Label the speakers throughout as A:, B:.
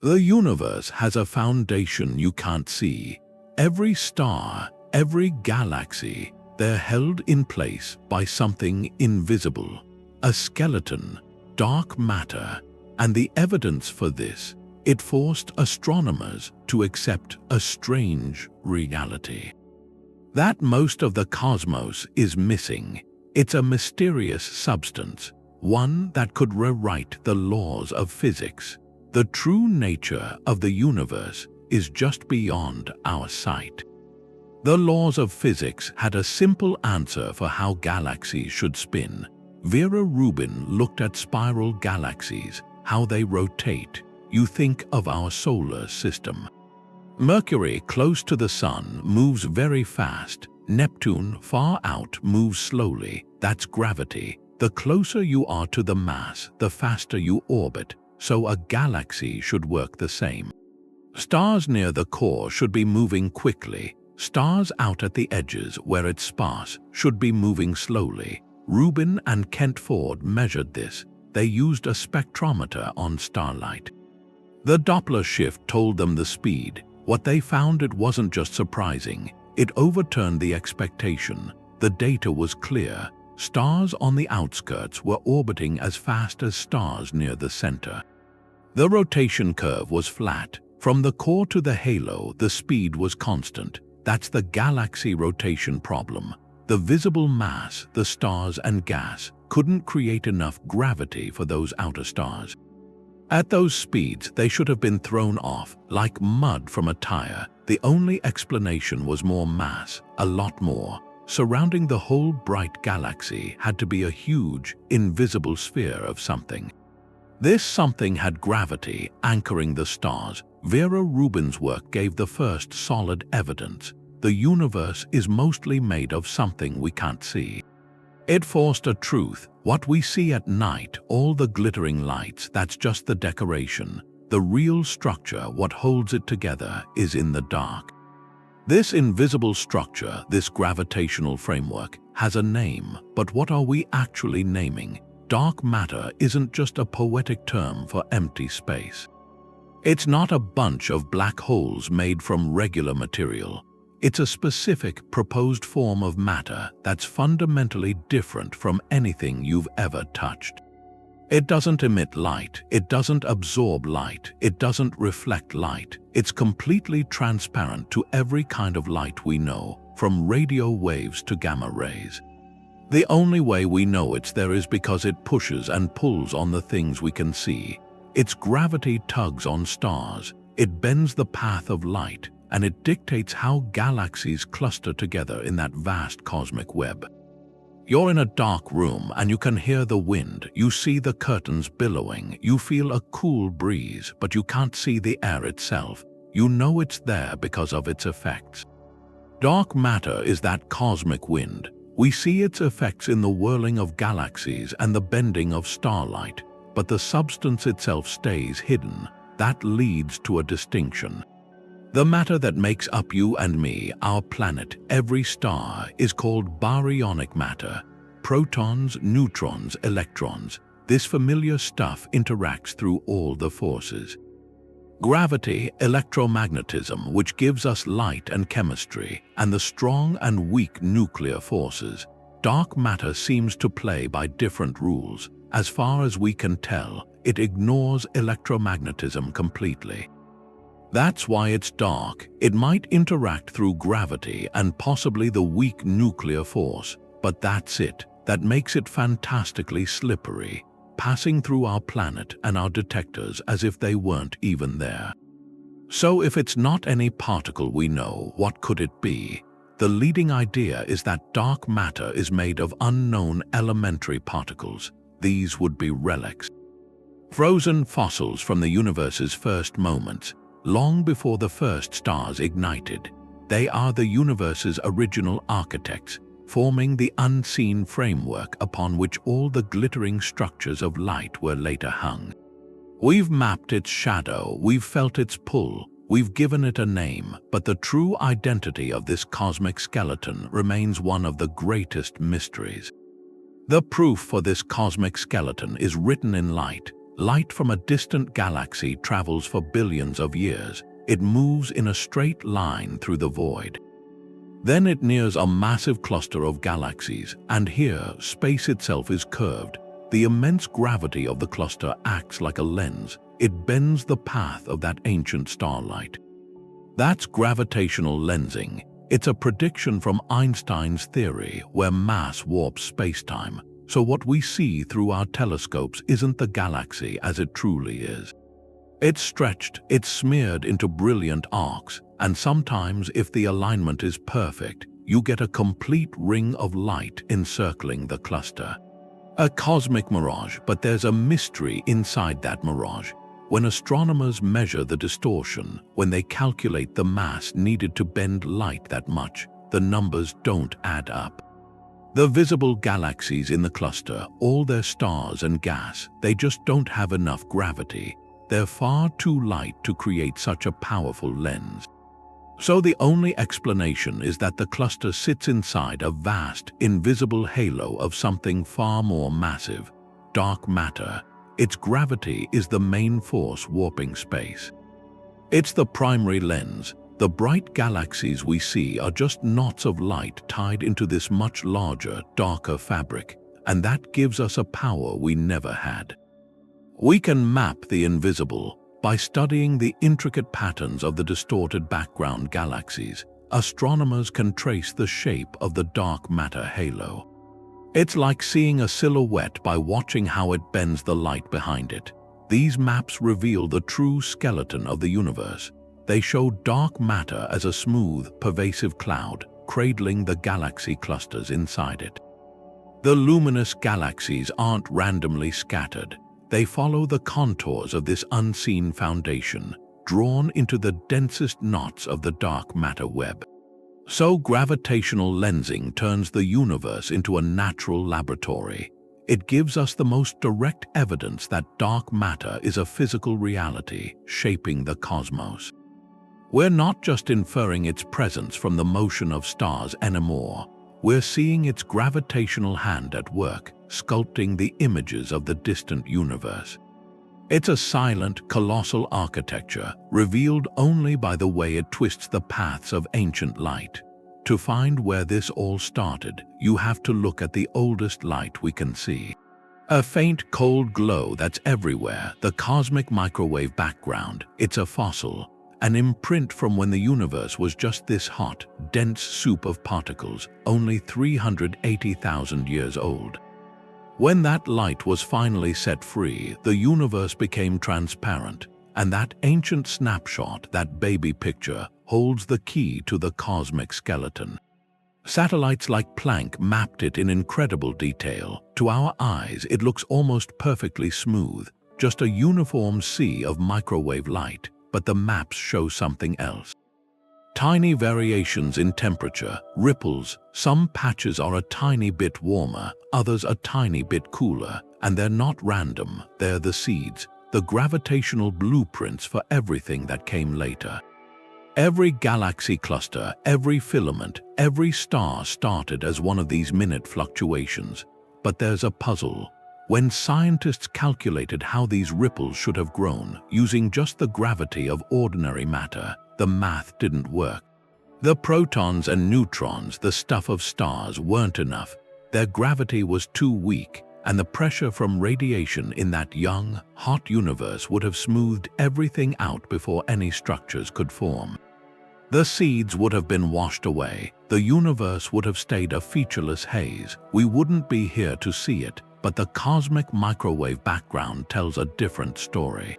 A: The universe has a foundation you can't see. Every star, every galaxy, they're held in place by something invisible. A skeleton, dark matter, and the evidence for this, it forced astronomers to accept a strange reality. That most of the cosmos is missing. It's a mysterious substance, one that could rewrite the laws of physics. The true nature of the universe is just beyond our sight. The laws of physics had a simple answer for how galaxies should spin. Vera Rubin looked at spiral galaxies, how they rotate. You think of our solar system. Mercury, close to the Sun, moves very fast. Neptune, far out, moves slowly. That's gravity. The closer you are to the mass, the faster you orbit. So a galaxy should work the same. Stars near the core should be moving quickly. Stars out at the edges, where it's sparse, should be moving slowly. Rubin and Kent Ford measured this. They used a spectrometer on starlight. The Doppler shift told them the speed. What they found, it wasn't just surprising. It overturned the expectation. The data was clear. Stars on the outskirts were orbiting as fast as stars near the center. The rotation curve was flat. From the core to the halo, the speed was constant. That's the galaxy rotation problem. The visible mass, the stars and gas, couldn't create enough gravity for those outer stars. At those speeds, they should have been thrown off, like mud from a tire. The only explanation was more mass, a lot more. Surrounding the whole bright galaxy had to be a huge, invisible sphere of something. This something had gravity anchoring the stars. Vera Rubin's work gave the first solid evidence. The universe is mostly made of something we can't see. It forced a truth. What we see at night, all the glittering lights, that's just the decoration. The real structure, what holds it together, is in the dark. This invisible structure, this gravitational framework, has a name, but what are we actually naming? Dark matter isn't just a poetic term for empty space. It's not a bunch of black holes made from regular material. It's a specific, proposed form of matter that's fundamentally different from anything you've ever touched. It doesn't emit light, it doesn't absorb light, it doesn't reflect light. It's completely transparent to every kind of light we know, from radio waves to gamma rays. The only way we know it's there is because it pushes and pulls on the things we can see. Its gravity tugs on stars, it bends the path of light, and it dictates how galaxies cluster together in that vast cosmic web. You're in a dark room and you can hear the wind, you see the curtains billowing, you feel a cool breeze, but you can't see the air itself. You know it's there because of its effects. Dark matter is that cosmic wind. We see its effects in the whirling of galaxies and the bending of starlight, but the substance itself stays hidden. That leads to a distinction. The matter that makes up you and me, our planet, every star, is called baryonic matter. Protons, neutrons, electrons. This familiar stuff interacts through all the forces. Gravity, electromagnetism, which gives us light and chemistry, and the strong and weak nuclear forces. Dark matter seems to play by different rules. As far as we can tell, it ignores electromagnetism completely. That's why it's dark. It might interact through gravity and possibly the weak nuclear force, but that's it. That makes it fantastically slippery, passing through our planet and our detectors as if they weren't even there. So if it's not any particle we know, what could it be? The leading idea is that dark matter is made of unknown elementary particles. These would be relics. Frozen fossils from the universe's first moments, long before the first stars ignited. They are the universe's original architects, forming the unseen framework upon which all the glittering structures of light were later hung. We've mapped its shadow, we've felt its pull, we've given it a name, but the true identity of this cosmic skeleton remains one of the greatest mysteries. The proof for this cosmic skeleton is written in light. Light from a distant galaxy travels for billions of years. It moves in a straight line through the void. Then it nears a massive cluster of galaxies, and here space itself is curved. The immense gravity of the cluster acts like a lens. It bends the path of that ancient starlight. That's gravitational lensing. It's a prediction from Einstein's theory where mass warps spacetime. So what we see through our telescopes isn't the galaxy as it truly is. It's stretched, it's smeared into brilliant arcs, and sometimes if the alignment is perfect, you get a complete ring of light encircling the cluster. A cosmic mirage, but there's a mystery inside that mirage. When astronomers measure the distortion, when they calculate the mass needed to bend light that much, the numbers don't add up. The visible galaxies in the cluster, all their stars and gas, they just don't have enough gravity. They're far too light to create such a powerful lens. So the only explanation is that the cluster sits inside a vast, invisible halo of something far more massive, dark matter. Its gravity is the main force warping space. It's the primary lens. The bright galaxies we see are just knots of light tied into this much larger, darker fabric, and that gives us a power we never had. We can map the invisible. By studying the intricate patterns of the distorted background galaxies, astronomers can trace the shape of the dark matter halo. It's like seeing a silhouette by watching how it bends the light behind it. These maps reveal the true skeleton of the universe. They show dark matter as a smooth, pervasive cloud, cradling the galaxy clusters inside it. The luminous galaxies aren't randomly scattered. They follow the contours of this unseen foundation, drawn into the densest knots of the dark matter web. So gravitational lensing turns the universe into a natural laboratory. It gives us the most direct evidence that dark matter is a physical reality shaping the cosmos. We're not just inferring its presence from the motion of stars anymore. We're seeing its gravitational hand at work, sculpting the images of the distant universe. It's a silent, colossal architecture, revealed only by the way it twists the paths of ancient light. To find where this all started, you have to look at the oldest light we can see. A faint, cold glow that's everywhere, the cosmic microwave background. It's a fossil, an imprint from when the universe was just this hot, dense soup of particles, only 380,000 years old. When that light was finally set free, the universe became transparent, and that ancient snapshot, that baby picture, holds the key to the cosmic skeleton. Satellites like Planck mapped it in incredible detail. To our eyes, it looks almost perfectly smooth, just a uniform sea of microwave light. But the maps show something else. Tiny variations in temperature, ripples. Some patches are a tiny bit warmer, others a tiny bit cooler, and they're not random. They're the seeds, the gravitational blueprints for everything that came later. Every galaxy cluster, every filament, every star started as one of these minute fluctuations. But there's a puzzle. When scientists calculated how these ripples should have grown using just the gravity of ordinary matter, the math didn't work. The protons and neutrons, the stuff of stars, weren't enough. Their gravity was too weak, and the pressure from radiation in that young, hot universe would have smoothed everything out before any structures could form. The seeds would have been washed away. The universe would have stayed a featureless haze. We wouldn't be here to see it. But the cosmic microwave background tells a different story.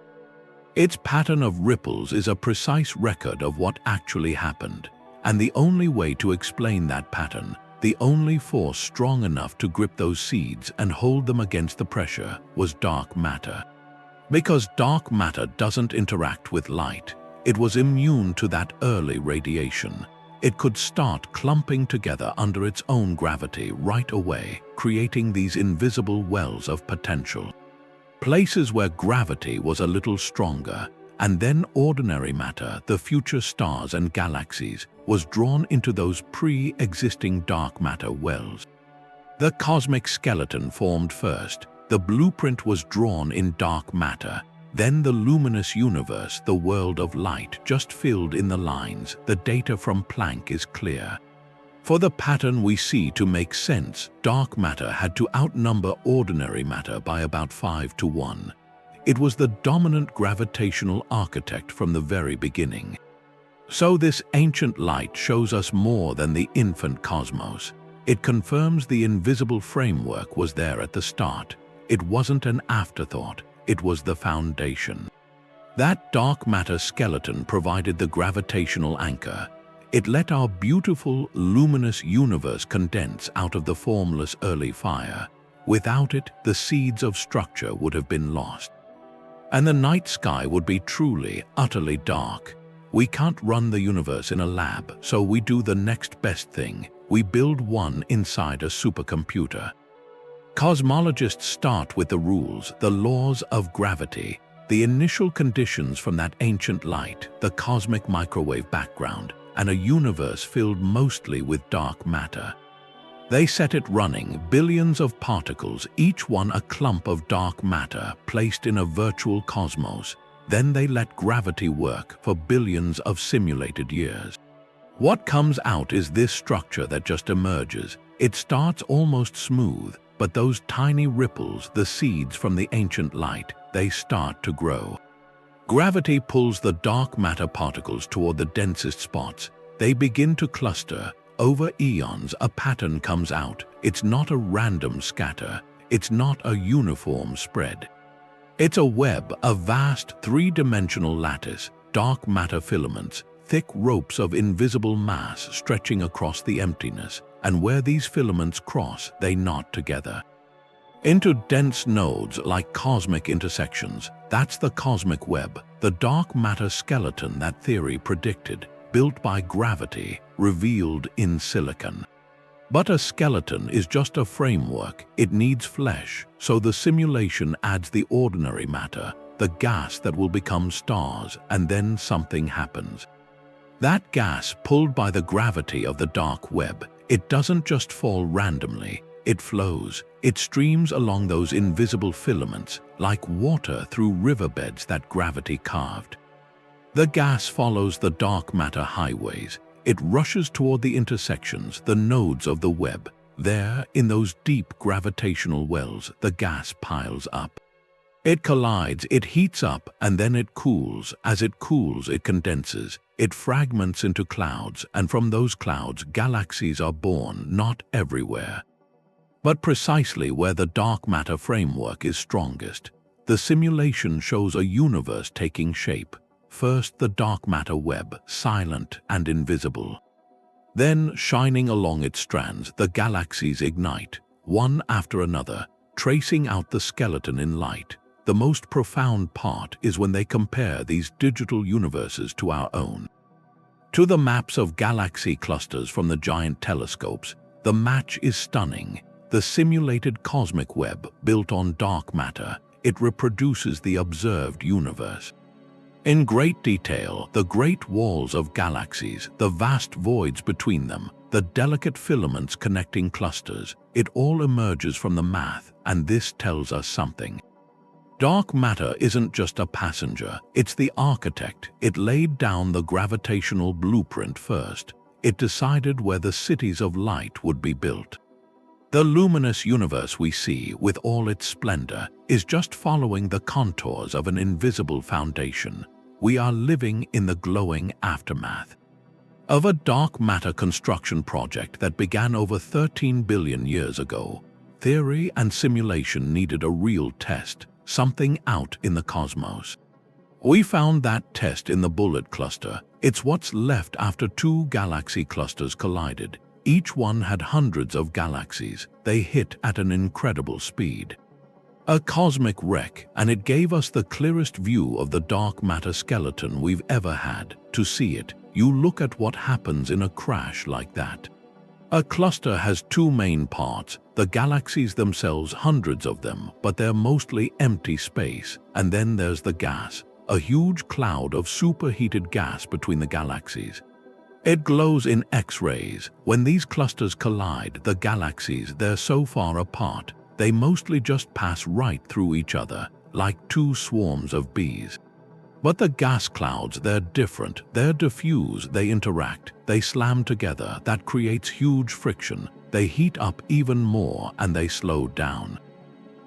A: Its pattern of ripples is a precise record of what actually happened, and the only way to explain that pattern, the only force strong enough to grip those seeds and hold them against the pressure, was dark matter. Because dark matter doesn't interact with light, it was immune to that early radiation. It could start clumping together under its own gravity right away, creating these invisible wells of potential. Places where gravity was a little stronger, and then ordinary matter, the future stars and galaxies, was drawn into those pre-existing dark matter wells. The cosmic skeleton formed first. The blueprint was drawn in dark matter. Then the luminous universe, the world of light, just filled in the lines. The data from Planck is clear. For the pattern we see to make sense, dark matter had to outnumber ordinary matter by about 5 to 1. It was the dominant gravitational architect from the very beginning. So this ancient light shows us more than the infant cosmos. It confirms the invisible framework was there at the start. It wasn't an afterthought, it was the foundation. That dark matter skeleton provided the gravitational anchor. It let our beautiful, luminous universe condense out of the formless early fire. Without it, the seeds of structure would have been lost. And the night sky would be truly, utterly dark. We can't run the universe in a lab, so we do the next best thing. We build one inside a supercomputer. Cosmologists start with the rules, the laws of gravity, the initial conditions from that ancient light, the cosmic microwave background, and a universe filled mostly with dark matter. They set it running, billions of particles, each one a clump of dark matter placed in a virtual cosmos. Then they let gravity work for billions of simulated years. What comes out is this structure that just emerges. It starts almost smooth, but those tiny ripples, the seeds from the ancient light, they start to grow. Gravity pulls the dark matter particles toward the densest spots. They begin to cluster. Over eons, a pattern comes out. It's not a random scatter. It's not a uniform spread. It's a web, a vast three-dimensional lattice, dark matter filaments, thick ropes of invisible mass stretching across the emptiness, and where these filaments cross, they knot together into dense nodes like cosmic intersections. That's the cosmic web, the dark matter skeleton that theory predicted, built by gravity, revealed in silicon. But a skeleton is just a framework. It needs flesh, so the simulation adds the ordinary matter, the gas that will become stars, and then something happens. That gas, pulled by the gravity of the dark web, it doesn't just fall randomly. It flows. It streams along those invisible filaments, like water through riverbeds that gravity carved. The gas follows the dark matter highways. It rushes toward the intersections, the nodes of the web. There, in those deep gravitational wells, the gas piles up. It collides, it heats up, and then it cools. As it cools, it condenses. It fragments into clouds, and from those clouds, galaxies are born, not everywhere, but precisely where the dark matter framework is strongest. The simulation shows a universe taking shape. First, the dark matter web, silent and invisible. Then, shining along its strands, the galaxies ignite, one after another, tracing out the skeleton in light. The most profound part is when they compare these digital universes to our own. To the maps of galaxy clusters from the giant telescopes, the match is stunning. The simulated cosmic web, built on dark matter, it reproduces the observed universe. In great detail, the great walls of galaxies, the vast voids between them, the delicate filaments connecting clusters, it all emerges from the math, and this tells us something. Dark matter isn't just a passenger, it's the architect. It laid down the gravitational blueprint first. It decided where the cities of light would be built. The luminous universe we see, with all its splendor, is just following the contours of an invisible foundation. We are living in the glowing aftermath of a dark matter construction project that began over 13 billion years ago. Theory and simulation needed a real test, something out in the cosmos. We found that test in the Bullet cluster. It's what's left after two galaxy clusters collided. Each one had hundreds of galaxies. They hit at an incredible speed. A cosmic wreck, and it gave us the clearest view of the dark matter skeleton we've ever had. To see it, you look at what happens in a crash like that. A cluster has two main parts, the galaxies themselves, hundreds of them, but they're mostly empty space. And then there's the gas, a huge cloud of superheated gas between the galaxies. It glows in X-rays. When these clusters collide, the galaxies, they're so far apart, They mostly just pass right through each other, like two swarms of bees. But the gas clouds, they're different. They're diffuse, they interact, they slam together. That creates huge friction. They heat up even more and they slow down.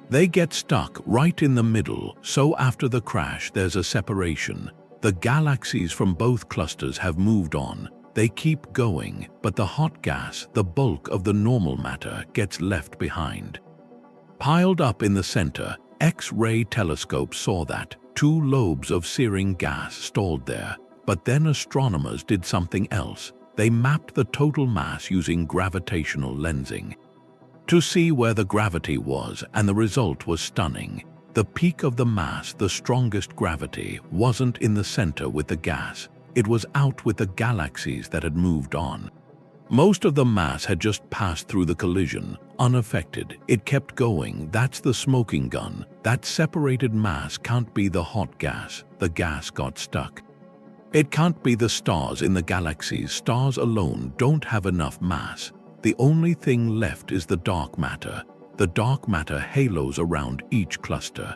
A: They get stuck right in the middle, so after the crash there's a separation. The galaxies from both clusters have moved on. They keep going, but the hot gas, the bulk of the normal matter, gets left behind. Piled up in the center, X-ray telescopes saw that. 2 lobes of searing gas stalled there, but then astronomers did something else. They mapped the total mass using gravitational lensing to see where the gravity was, and the result was stunning. The peak of the mass, the strongest gravity, wasn't in the center with the gas. It was out with the galaxies that had moved on. Most of the mass had just passed through the collision, unaffected. It kept going. That's the smoking gun. That separated mass can't be the hot gas. The gas got stuck. It can't be the stars in the galaxies. Stars alone don't have enough mass. The only thing left is the dark matter. The dark matter halos around each cluster.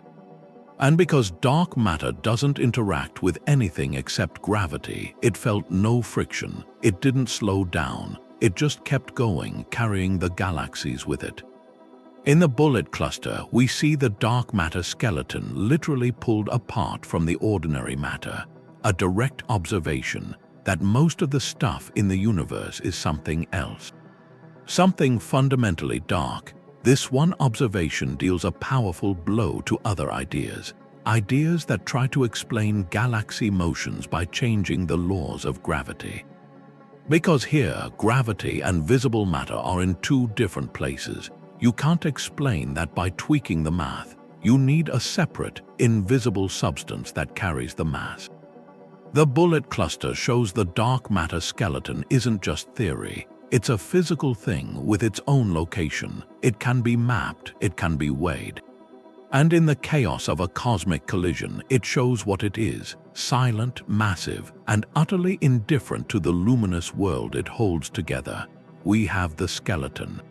A: And because dark matter doesn't interact with anything except gravity, it felt no friction. It didn't slow down. It just kept going, carrying the galaxies with it. In the bullet cluster, we see the dark matter skeleton literally pulled apart from the ordinary matter. A direct observation that most of the stuff in the universe is something else. Something fundamentally dark. This one observation deals a powerful blow to other ideas. Ideas that try to explain galaxy motions by changing the laws of gravity. Because here, gravity and visible matter are in 2 different places. You can't explain that by tweaking the math. You need a separate, invisible substance that carries the mass. The bullet cluster shows the dark matter skeleton isn't just theory. It's a physical thing with its own location. It can be mapped, it can be weighed. And in the chaos of a cosmic collision, it shows what it is: silent, massive, and utterly indifferent to the luminous world it holds together. We have the skeleton.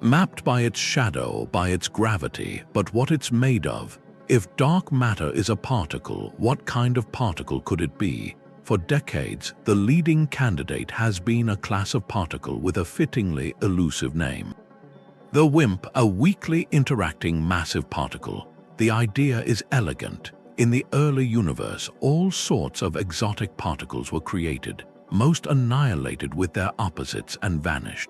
A: Mapped by its shadow, by its gravity, but what it's made of. If dark matter is a particle, what kind of particle could it be? For decades, the leading candidate has been a class of particle with a fittingly elusive name. The WIMP, a weakly interacting massive particle. The idea is elegant. In the early universe, all sorts of exotic particles were created. Most annihilated with their opposites and vanished.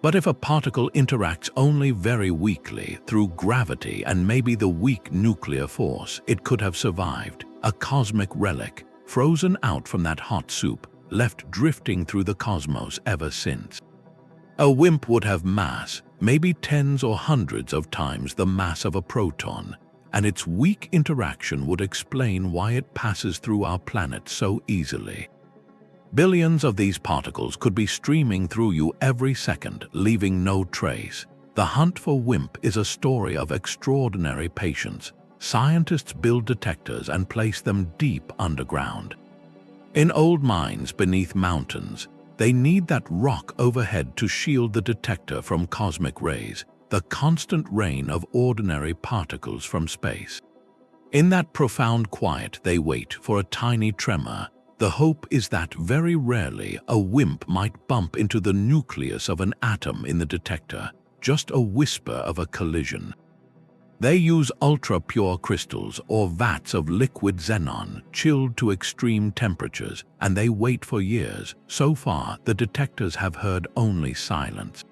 A: But if a particle interacts only very weakly through gravity and maybe the weak nuclear force, it could have survived. A cosmic relic, frozen out from that hot soup, left drifting through the cosmos ever since. A WIMP would have mass, maybe tens or hundreds of times the mass of a proton, and its weak interaction would explain why it passes through our planet so easily. Billions of these particles could be streaming through you every second, leaving no trace. The hunt for WIMP is a story of extraordinary patience. Scientists build detectors and place them deep underground. In old mines beneath mountains, they need that rock overhead to shield the detector from cosmic rays, the constant rain of ordinary particles from space. In that profound quiet, they wait for a tiny tremor. The hope is that very rarely a WIMP might bump into the nucleus of an atom in the detector, just a whisper of a collision. They use ultra-pure crystals or vats of liquid xenon, chilled to extreme temperatures, and they wait for years. So far, the detectors have heard only silence.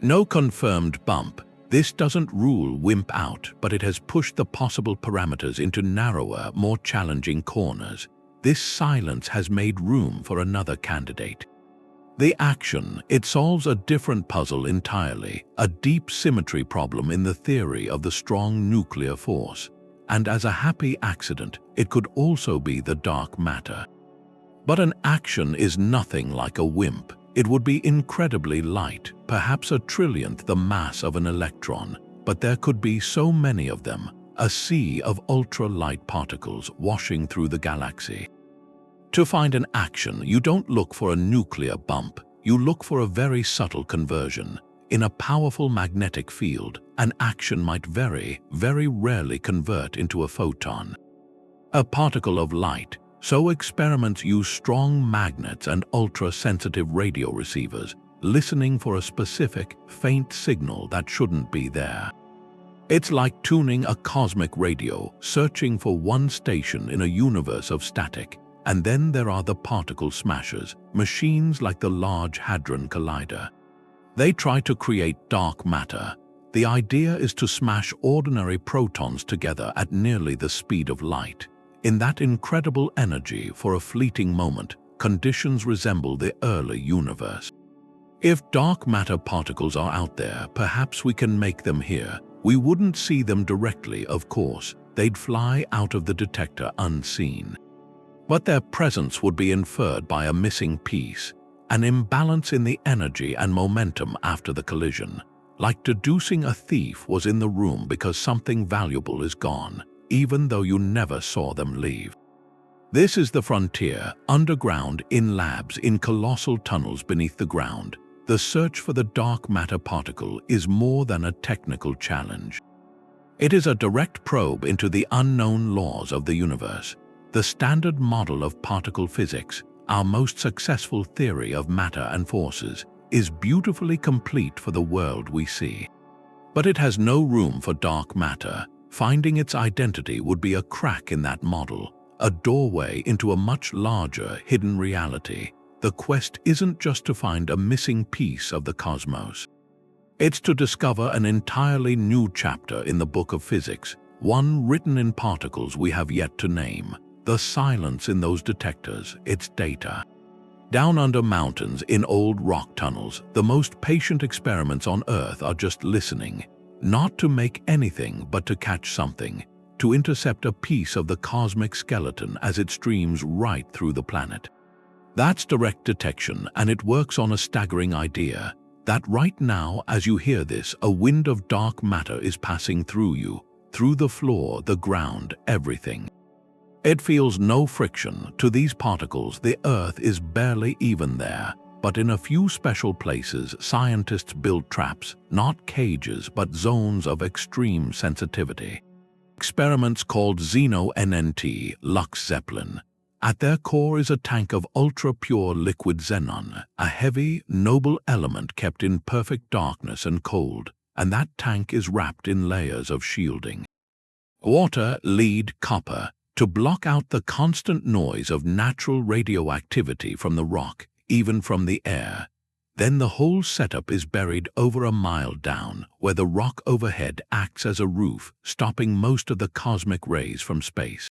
A: No confirmed bump. This doesn't rule WIMP out, but it has pushed the possible parameters into narrower, more challenging corners. This silence has made room for another candidate. The Axion, it solves a different puzzle entirely, a deep symmetry problem in the theory of the strong nuclear force. And as a happy accident, it could also be the dark matter. But an Axion is nothing like a WIMP. It would be incredibly light, perhaps a trillionth the mass of an electron, but there could be so many of them, a sea of ultra-light particles washing through the galaxy. To find an Axion, you don't look for a nuclear bump, you look for a very subtle conversion. In a powerful magnetic field, an action might very, very rarely convert into a photon. A particle of light, so experiments use strong magnets and ultra-sensitive radio receivers, listening for a specific, faint signal that shouldn't be there. It's like tuning a cosmic radio, searching for one station in a universe of static. And then there are the particle smashers, machines like the Large Hadron Collider. They try to create dark matter. The idea is to smash ordinary protons together at nearly the speed of light. In that incredible energy, for a fleeting moment, conditions resemble the early universe. If dark matter particles are out there, perhaps we can make them here. We wouldn't see them directly, of course. They'd fly out of the detector unseen. But their presence would be inferred by a missing piece, an imbalance in the energy and momentum after the collision. Like deducing a thief was in the room because something valuable is gone, even though you never saw them leave. This is the frontier, underground, in labs, in colossal tunnels beneath the ground. The search for the dark matter particle is more than a technical challenge. It is a direct probe into the unknown laws of the universe. The standard model of particle physics, our most successful theory of matter and forces, is beautifully complete for the world we see. But it has no room for dark matter. Finding its identity would be a crack in that model, a doorway into a much larger hidden reality. The quest isn't just to find a missing piece of the cosmos. It's to discover an entirely new chapter in the book of physics, one written in particles we have yet to name. The silence in those detectors, its data. Down under mountains, in old rock tunnels, the most patient experiments on Earth are just listening, not to make anything but to catch something, to intercept a piece of the cosmic skeleton as it streams right through the planet. That's direct detection, and it works on a staggering idea, that right now, as you hear this, a wind of dark matter is passing through you, through the floor, the ground, everything. It feels no friction. To these particles, the Earth is barely even there. But in a few special places, scientists build traps, not cages, but zones of extreme sensitivity. Experiments called Xeno-NNT, Lux Zeppelin. At their core is a tank of ultra-pure liquid xenon, a heavy, noble element kept in perfect darkness and cold, and that tank is wrapped in layers of shielding. Water, lead, copper, to block out the constant noise of natural radioactivity from the rock, even from the air. Then the whole setup is buried over a mile down, where the rock overhead acts as a roof, stopping most of the cosmic rays from space.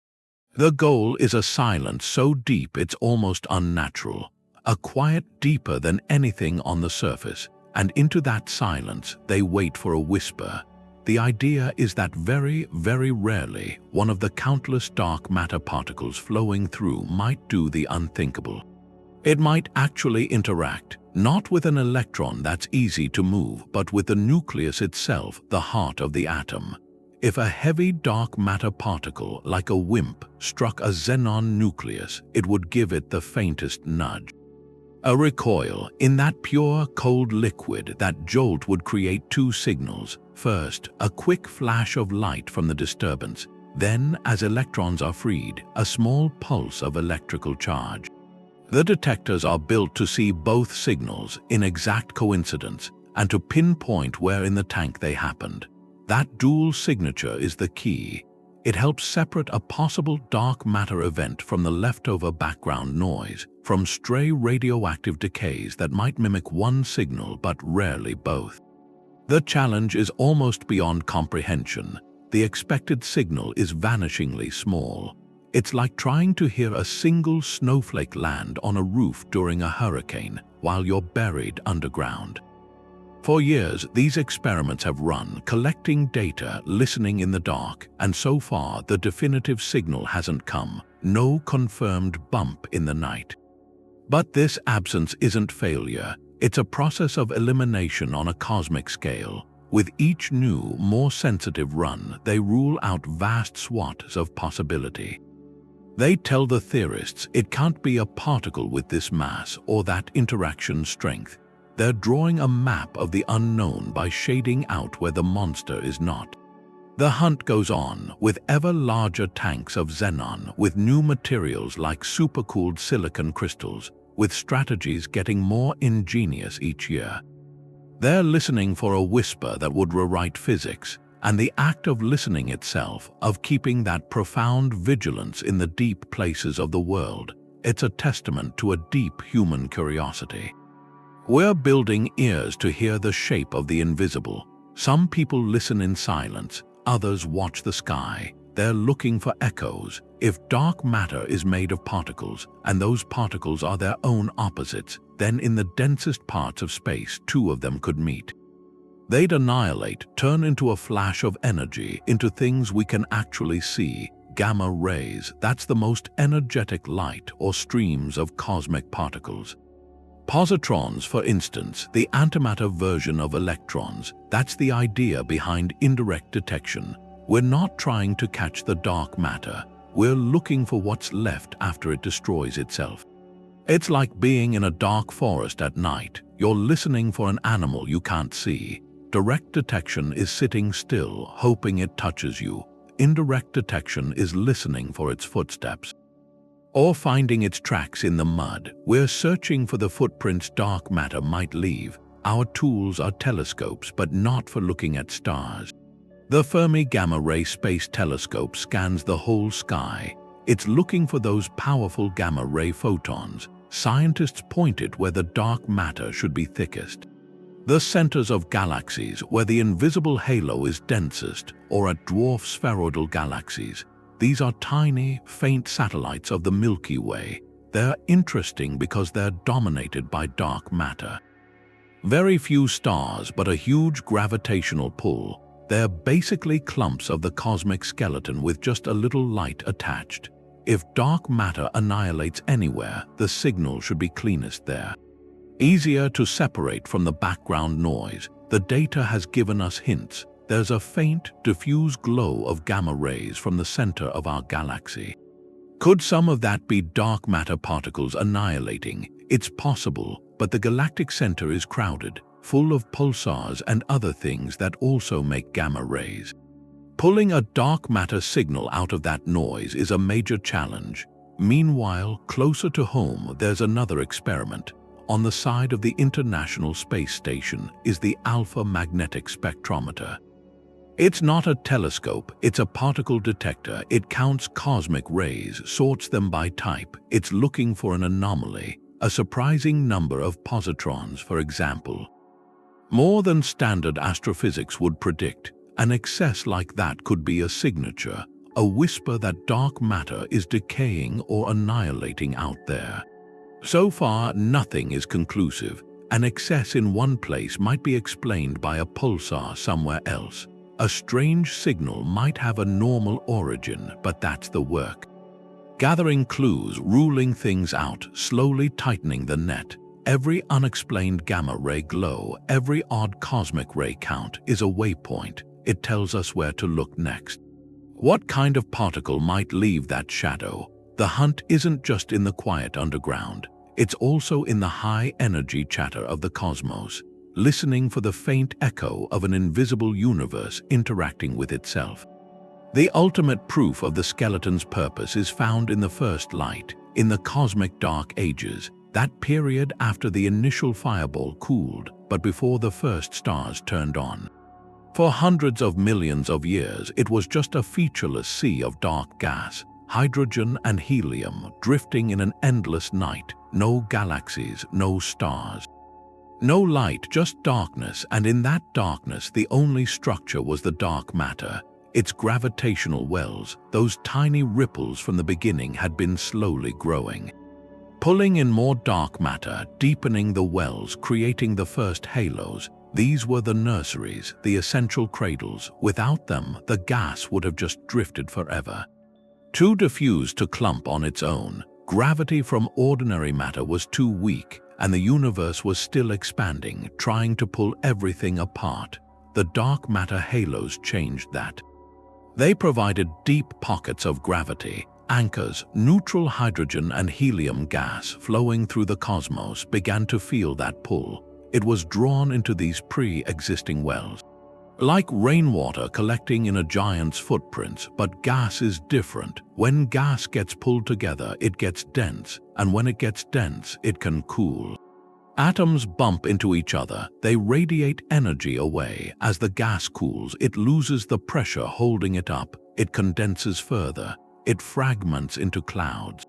A: The goal is a silence so deep it's almost unnatural, a quiet deeper than anything on the surface, and into that silence they wait for a whisper. The idea is that very, very rarely, one of the countless dark matter particles flowing through might do the unthinkable. It might actually interact, not with an electron that's easy to move, but with the nucleus itself, the heart of the atom. If a heavy dark matter particle, like a WIMP, struck a xenon nucleus, it would give it the faintest nudge. A recoil. In that pure, cold liquid, that jolt would create two signals. First, a quick flash of light from the disturbance. Then, as electrons are freed, a small pulse of electrical charge. The detectors are built to see both signals in exact coincidence and to pinpoint where in the tank they happened. That dual signature is the key. It helps separate a possible dark matter event from the leftover background noise, from stray radioactive decays that might mimic one signal but rarely both. The challenge is almost beyond comprehension. The expected signal is vanishingly small. It's like trying to hear a single snowflake land on a roof during a hurricane while you're buried underground. For years, these experiments have run, collecting data, listening in the dark, and so far the definitive signal hasn't come, no confirmed bump in the night. But this absence isn't failure, it's a process of elimination on a cosmic scale. With each new, more sensitive run, they rule out vast swaths of possibility. They tell the theorists it can't be a particle with this mass or that interaction strength. They're drawing a map of the unknown by shading out where the monster is not. The hunt goes on, with ever larger tanks of xenon, with new materials like supercooled silicon crystals, with strategies getting more ingenious each year. They're listening for a whisper that would rewrite physics, and the act of listening itself, of keeping that profound vigilance in the deep places of the world, it's a testament to a deep human curiosity. We're building ears to hear the shape of the invisible. Some people listen in silence, others watch the sky. They're looking for echoes. If dark matter is made of particles, and those particles are their own opposites, then in the densest parts of space, two of them could meet. They'd annihilate, turn into a flash of energy, into things we can actually see. Gamma rays, that's the most energetic light or streams of cosmic particles. Positrons, for instance, the antimatter version of electrons, that's the idea behind indirect detection. We're not trying to catch the dark matter, we're looking for what's left after it destroys itself. It's like being in a dark forest at night. You're listening for an animal you can't see. Direct detection is sitting still, hoping it touches you. Indirect detection is listening for its footsteps, or finding its tracks in the mud. We're searching for the footprints dark matter might leave. Our tools are telescopes, but not for looking at stars. The Fermi Gamma Ray Space Telescope scans the whole sky. It's looking for those powerful gamma ray photons. Scientists point it where the dark matter should be thickest. The centers of galaxies, where the invisible halo is densest, or at dwarf spheroidal galaxies. These are tiny, faint satellites of the Milky Way. They're interesting because they're dominated by dark matter. Very few stars, but a huge gravitational pull. They're basically clumps of the cosmic skeleton with just a little light attached. If dark matter annihilates anywhere, the signal should be cleanest there. Easier to separate from the background noise. The data has given us hints. There's a faint, diffuse glow of gamma rays from the center of our galaxy. Could some of that be dark matter particles annihilating? It's possible, but the galactic center is crowded, full of pulsars and other things that also make gamma rays. Pulling a dark matter signal out of that noise is a major challenge. Meanwhile, closer to home, there's another experiment. On the side of the International Space Station is the Alpha Magnetic Spectrometer. It's not a telescope, it's a particle detector. It counts cosmic rays, sorts them by type. It's looking for an anomaly, a surprising number of positrons, for example. More than standard astrophysics would predict. An excess like that could be a signature, a whisper that dark matter is decaying or annihilating out there. So far, nothing is conclusive. An excess in one place might be explained by a pulsar somewhere else. A strange signal might have a normal origin, but that's the work. Gathering clues, ruling things out, slowly tightening the net. Every unexplained gamma ray glow, every odd cosmic ray count is a waypoint. It tells us where to look next. What kind of particle might leave that shadow? The hunt isn't just in the quiet underground. It's also in the high-energy chatter of the cosmos, listening for the faint echo of an invisible universe interacting with itself. The ultimate proof of the skeleton's purpose is found in the first light, in the cosmic dark ages, that period after the initial fireball cooled, but before the first stars turned on. For hundreds of millions of years, it was just a featureless sea of dark gas, hydrogen and helium drifting in an endless night. No galaxies, no stars. No light, just darkness, and in that darkness the only structure was the dark matter. Its gravitational wells, those tiny ripples from the beginning, had been slowly growing. Pulling in more dark matter, deepening the wells, creating the first halos. These were the nurseries, the essential cradles. Without them, the gas would have just drifted forever. Too diffused to clump on its own. Gravity from ordinary matter was too weak, and the universe was still expanding, trying to pull everything apart. The dark matter halos changed that. They provided deep pockets of gravity, anchors. Neutral hydrogen and helium gas flowing through the cosmos began to feel that pull. It was drawn into these pre-existing wells. Like rainwater collecting in a giant's footprints, but gas is different. When gas gets pulled together, it gets dense, and when it gets dense, it can cool. Atoms bump into each other, they radiate energy away. As the gas cools, it loses the pressure holding it up, it condenses further, it fragments into clouds.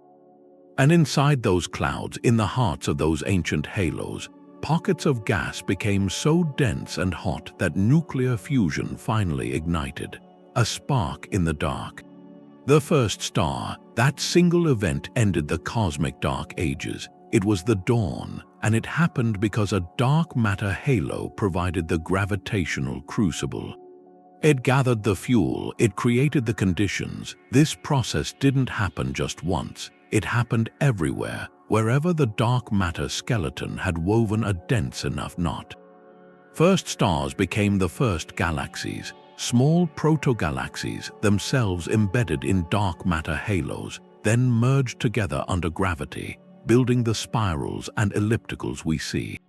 A: And inside those clouds, in the hearts of those ancient halos, pockets of gas became so dense and hot that nuclear fusion finally ignited, a spark in the dark. The first star, that single event ended the cosmic dark ages. It was the dawn, and it happened because a dark matter halo provided the gravitational crucible. It gathered the fuel, it created the conditions. This process didn't happen just once, it happened everywhere, wherever the dark matter skeleton had woven a dense enough knot. First stars became the first galaxies, small proto-galaxies, themselves embedded in dark matter halos, then merged together under gravity, building the spirals and ellipticals we see.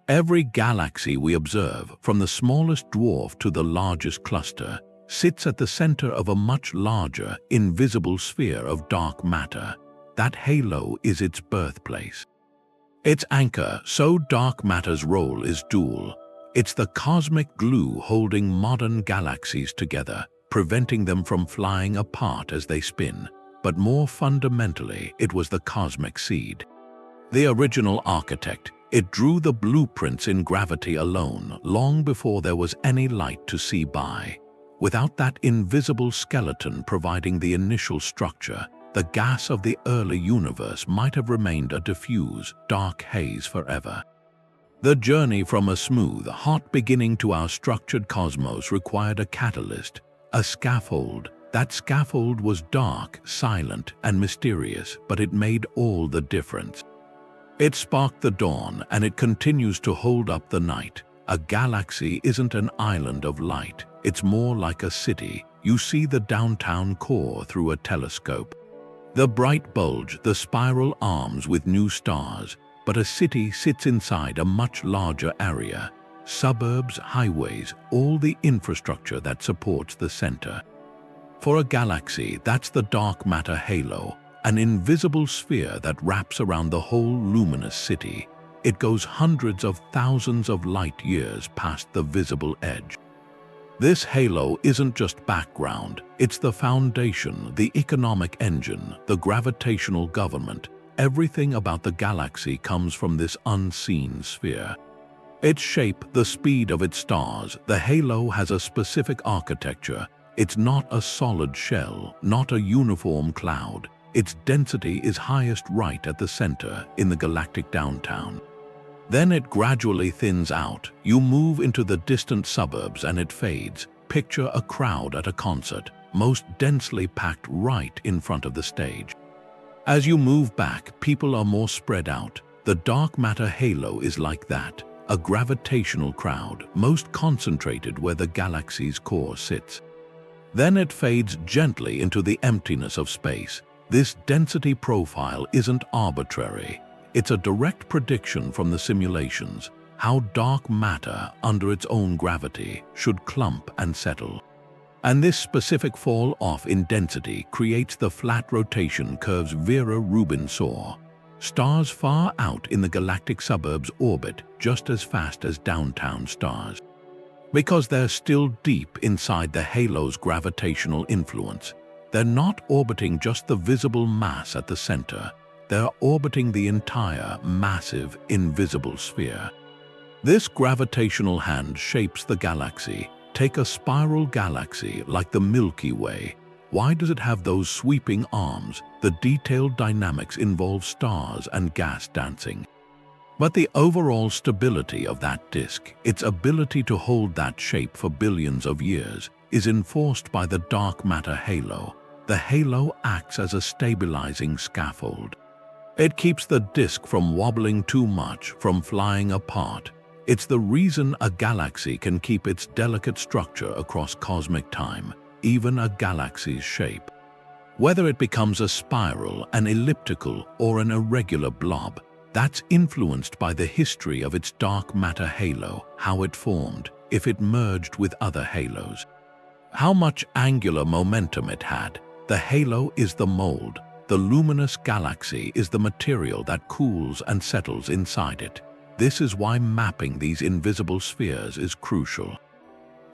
A: Every galaxy we observe, from the smallest dwarf to the largest cluster, sits at the center of a much larger, invisible sphere of dark matter. That halo is its birthplace. Its anchor, so dark matter's role is dual. It's the cosmic glue holding modern galaxies together, preventing them from flying apart as they spin. But more fundamentally, it was the cosmic seed. The original architect, it drew the blueprints in gravity alone, long before there was any light to see by. Without that invisible skeleton providing the initial structure, the gas of the early universe might have remained a diffuse, dark haze forever. The journey from a smooth, hot beginning to our structured cosmos required a catalyst, a scaffold. That scaffold was dark, silent, and mysterious, but it made all the difference. It sparked the dawn, and it continues to hold up the night. A galaxy isn't an island of light, it's more like a city. You see the downtown core through a telescope. The bright bulge, the spiral arms with new stars, but a city sits inside a much larger area. Suburbs, highways, all the infrastructure that supports the center. For a galaxy, that's the dark matter halo, an invisible sphere that wraps around the whole luminous city. It goes hundreds of thousands of light years past the visible edge. This halo isn't just background, it's the foundation, the economic engine, the gravitational government. Everything about the galaxy comes from this unseen sphere. Its shape, the speed of its stars, the halo has a specific architecture. It's not a solid shell, not a uniform cloud. Its density is highest right at the center, in the galactic downtown. Then it gradually thins out. You move into the distant suburbs and it fades. Picture a crowd at a concert, most densely packed right in front of the stage. As you move back, people are more spread out. The dark matter halo is like that, a gravitational crowd, most concentrated where the galaxy's core sits. Then it fades gently into the emptiness of space. This density profile isn't arbitrary. It's a direct prediction from the simulations, how dark matter, under its own gravity, should clump and settle. And this specific fall-off in density creates the flat rotation curves Vera Rubin saw. Stars far out in the galactic suburbs orbit just as fast as downtown stars. Because they're still deep inside the halo's gravitational influence, they're not orbiting just the visible mass at the center. They're orbiting the entire, massive, invisible sphere. This gravitational hand shapes the galaxy. Take a spiral galaxy like the Milky Way. Why does it have those sweeping arms? The detailed dynamics involve stars and gas dancing. But the overall stability of that disk, its ability to hold that shape for billions of years, is enforced by the dark matter halo. The halo acts as a stabilizing scaffold. It keeps the disk from wobbling too much, from flying apart. It's the reason a galaxy can keep its delicate structure across cosmic time, even a galaxy's shape. Whether it becomes a spiral, an elliptical, or an irregular blob, That's influenced by the history of its dark matter halo, how it formed, if it merged with other halos, how much angular momentum it had. The halo is the mold. The luminous galaxy is the material that cools and settles inside it. This is why mapping these invisible spheres is crucial.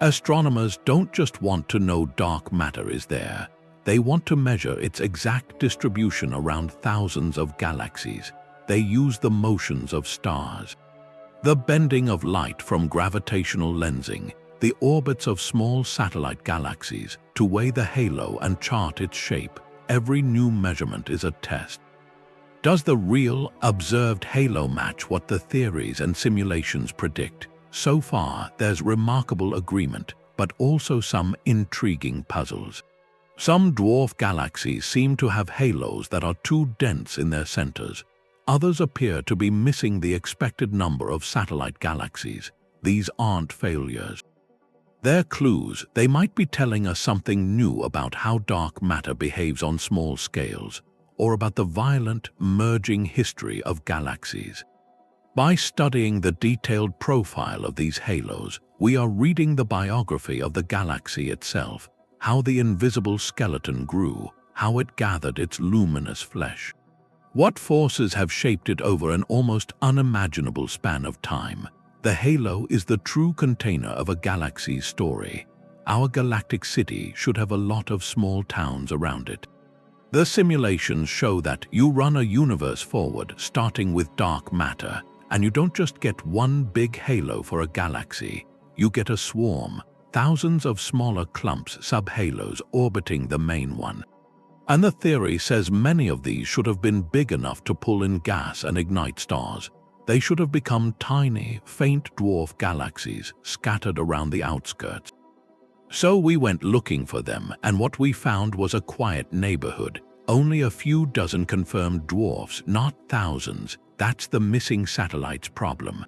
A: Astronomers don't just want to know dark matter is there. They want to measure its exact distribution around thousands of galaxies. They use the motions of stars, the bending of light from gravitational lensing, the orbits of small satellite galaxies to weigh the halo and chart its shape. Every new measurement is a test. Does the real, observed halo match what the theories and simulations predict? So far, there's remarkable agreement, but also some intriguing puzzles. Some dwarf galaxies seem to have halos that are too dense in their centers. Others appear to be missing the expected number of satellite galaxies. These aren't failures. They're clues. They might be telling us something new about how dark matter behaves on small scales, or about the violent, merging history of galaxies. By studying the detailed profile of these halos, we are reading the biography of the galaxy itself, how the invisible skeleton grew, how it gathered its luminous flesh. What forces have shaped it over an almost unimaginable span of time? The halo is the true container of a galaxy's story. Our galactic city should have a lot of small towns around it. The simulations show that you run a universe forward starting with dark matter, and you don't just get one big halo for a galaxy. You get a swarm, thousands of smaller clumps, subhalos orbiting the main one. And the theory says many of these should have been big enough to pull in gas and ignite stars. They should have become tiny, faint dwarf galaxies scattered around the outskirts. So we went looking for them, and what we found was a quiet neighborhood. Only a few dozen confirmed dwarfs, not thousands. That's the missing satellites problem.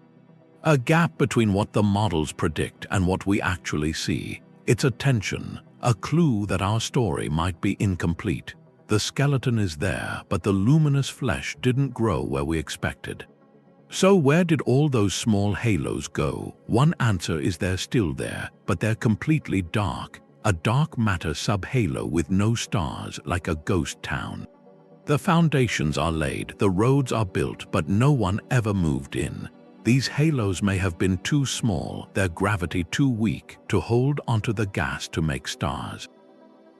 A: A gap between what the models predict and what we actually see. It's a tension, a clue that our story might be incomplete. The skeleton is there, but the luminous flesh didn't grow where we expected. So where did all those small halos go? One answer is they're still there, but they're completely dark. A dark matter subhalo with no stars, like a ghost town. The foundations are laid, the roads are built, but no one ever moved in. These halos may have been too small, their gravity too weak to hold onto the gas to make stars.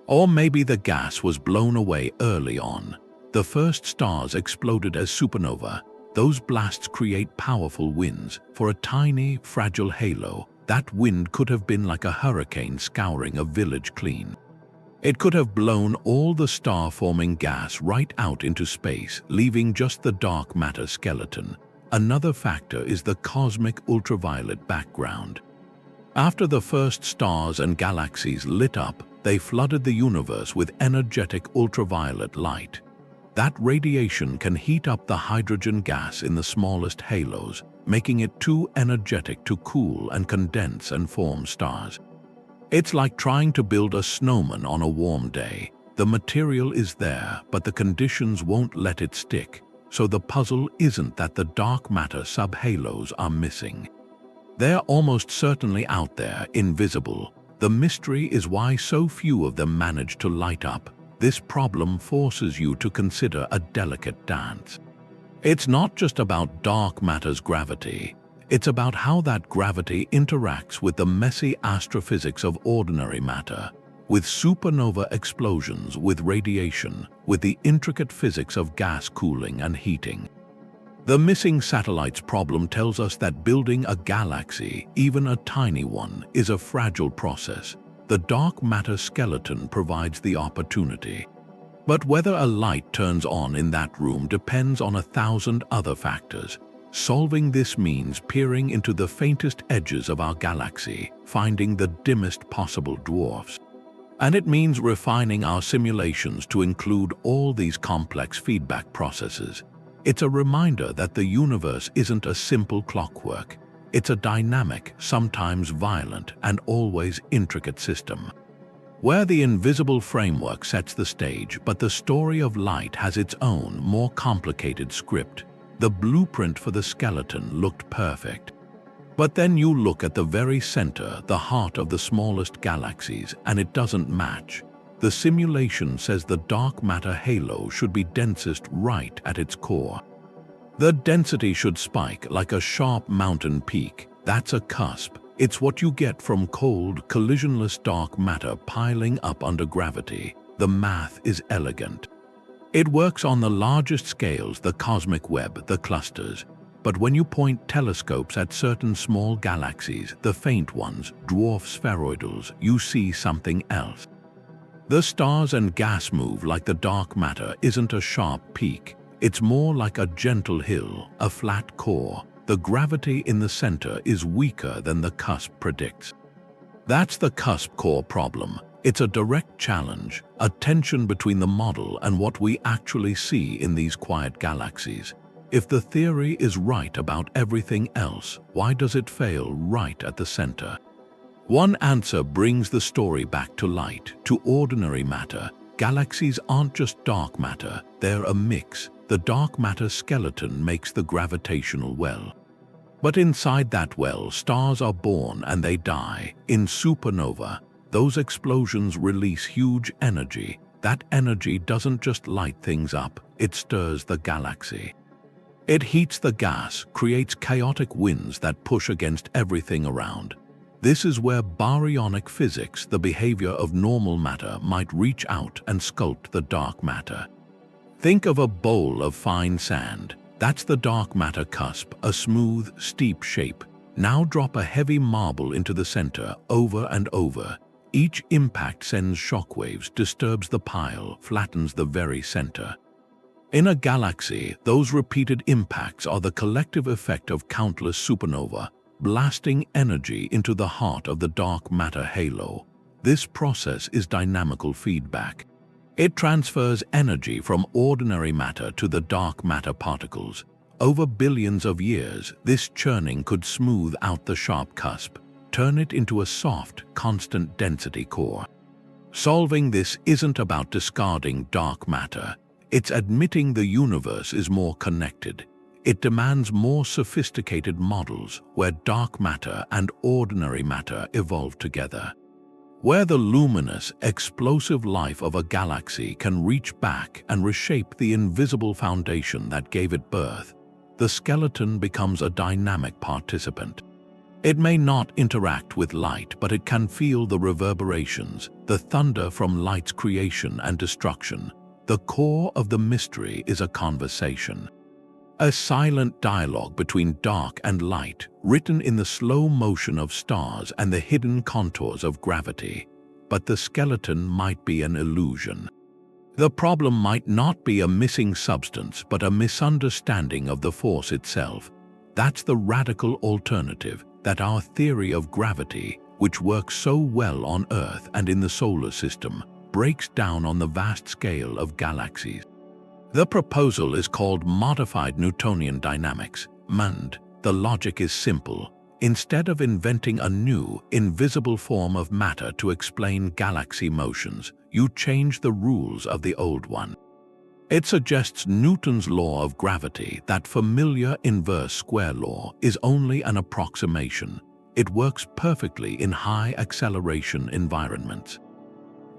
A: Or maybe the gas was blown away early on. The first stars exploded as supernova. Those blasts create powerful winds. For a tiny, fragile halo, that wind could have been like a hurricane scouring a village clean. It could have blown all the star-forming gas right out into space, leaving just the dark matter skeleton. Another factor is the cosmic ultraviolet background. After the first stars and galaxies lit up, they flooded the universe with energetic ultraviolet light. That radiation can heat up the hydrogen gas in the smallest halos, making it too energetic to cool and condense and form stars. It's like trying to build a snowman on a warm day. The material is there, but the conditions won't let it stick. So the puzzle isn't that the dark matter subhalos are missing. They're almost certainly out there, invisible. The mystery is why so few of them manage to light up. This problem forces you to consider a delicate dance. It's not just about dark matter's gravity. It's about how that gravity interacts with the messy astrophysics of ordinary matter, with supernova explosions, with radiation, with the intricate physics of gas cooling and heating. The missing satellites problem tells us that building a galaxy, even a tiny one, is a fragile process. The dark matter skeleton provides the opportunity. But whether a light turns on in that room depends on 1,000 other factors. Solving this means peering into the faintest edges of our galaxy, finding the dimmest possible dwarfs. And it means refining our simulations to include all these complex feedback processes. It's a reminder that the universe isn't a simple clockwork. It's a dynamic, sometimes violent, and always intricate system, where the invisible framework sets the stage, but the story of light has its own, more complicated script. The blueprint for the skeleton looked perfect. But then you look at the very center, the heart of the smallest galaxies, and it doesn't match. The simulation says the dark matter halo should be densest right at its core. The density should spike like a sharp mountain peak. That's a cusp. It's what you get from cold, collisionless dark matter piling up under gravity. The math is elegant. It works on the largest scales, the cosmic web, the clusters. But when you point telescopes at certain small galaxies, the faint ones, dwarf spheroidals, you see something else. The stars and gas move like the dark matter isn't a sharp peak. It's more like a gentle hill, a flat core. The gravity in the center is weaker than the cusp predicts. That's the cusp core problem. It's a direct challenge, a tension between the model and what we actually see in these quiet galaxies. If the theory is right about everything else, why does it fail right at the center? One answer brings the story back to light, to ordinary matter. Galaxies aren't just dark matter, they're a mix. The dark matter skeleton makes the gravitational well. But inside that well, stars are born and they die. In supernova, those explosions release huge energy. That energy doesn't just light things up, it stirs the galaxy. It heats the gas, creates chaotic winds that push against everything around. This is where baryonic physics, the behavior of normal matter, might reach out and sculpt the dark matter. Think of a bowl of fine sand. That's the dark matter cusp, a smooth, steep shape. Now drop a heavy marble into the center, over and over. Each impact sends shockwaves, disturbs the pile, flattens the very center. In a galaxy, those repeated impacts are the collective effect of countless supernova, blasting energy into the heart of the dark matter halo. This process is dynamical feedback. It transfers energy from ordinary matter to the dark matter particles. Over billions of years, this churning could smooth out the sharp cusp, turn it into a soft, constant density core. Solving this isn't about discarding dark matter. It's admitting the universe is more connected. It demands more sophisticated models where dark matter and ordinary matter evolve together. Where the luminous, explosive life of a galaxy can reach back and reshape the invisible foundation that gave it birth, the skeleton becomes a dynamic participant. It may not interact with light, but it can feel the reverberations, the thunder from light's creation and destruction. The core of the mystery is a conversation. A silent dialogue between dark and light, written in the slow motion of stars and the hidden contours of gravity. But the skeleton might be an illusion. The problem might not be a missing substance, but a misunderstanding of the force itself. That's the radical alternative, that our theory of gravity, which works so well on Earth and in the solar system, breaks down on the vast scale of galaxies. The proposal is called modified Newtonian dynamics, MOND. The logic is simple. Instead of inventing a new, invisible form of matter to explain galaxy motions, you change the rules of the old one. It suggests Newton's law of gravity, that familiar inverse square law, is only an approximation. It works perfectly in high acceleration environments.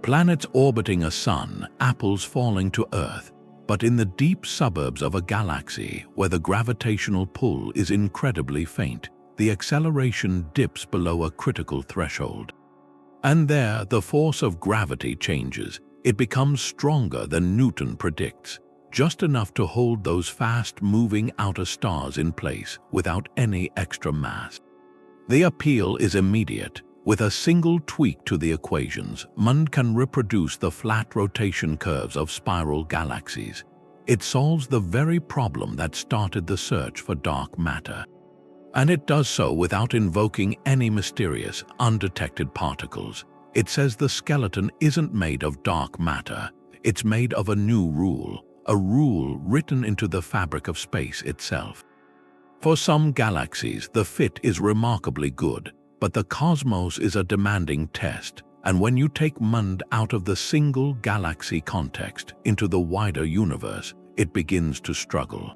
A: Planets orbiting a sun, apples falling to Earth. But in the deep suburbs of a galaxy, where the gravitational pull is incredibly faint, the acceleration dips below a critical threshold. And there, the force of gravity changes. It becomes stronger than Newton predicts, just enough to hold those fast-moving outer stars in place without any extra mass. The appeal is immediate. With a single tweak to the equations, MOND can reproduce the flat rotation curves of spiral galaxies. It solves the very problem that started the search for dark matter. And it does so without invoking any mysterious, undetected particles. It says the skeleton isn't made of dark matter. It's made of a new rule, a rule written into the fabric of space itself. For some galaxies, the fit is remarkably good. But the cosmos is a demanding test, and when you take MOND out of the single galaxy context into the wider universe, it begins to struggle.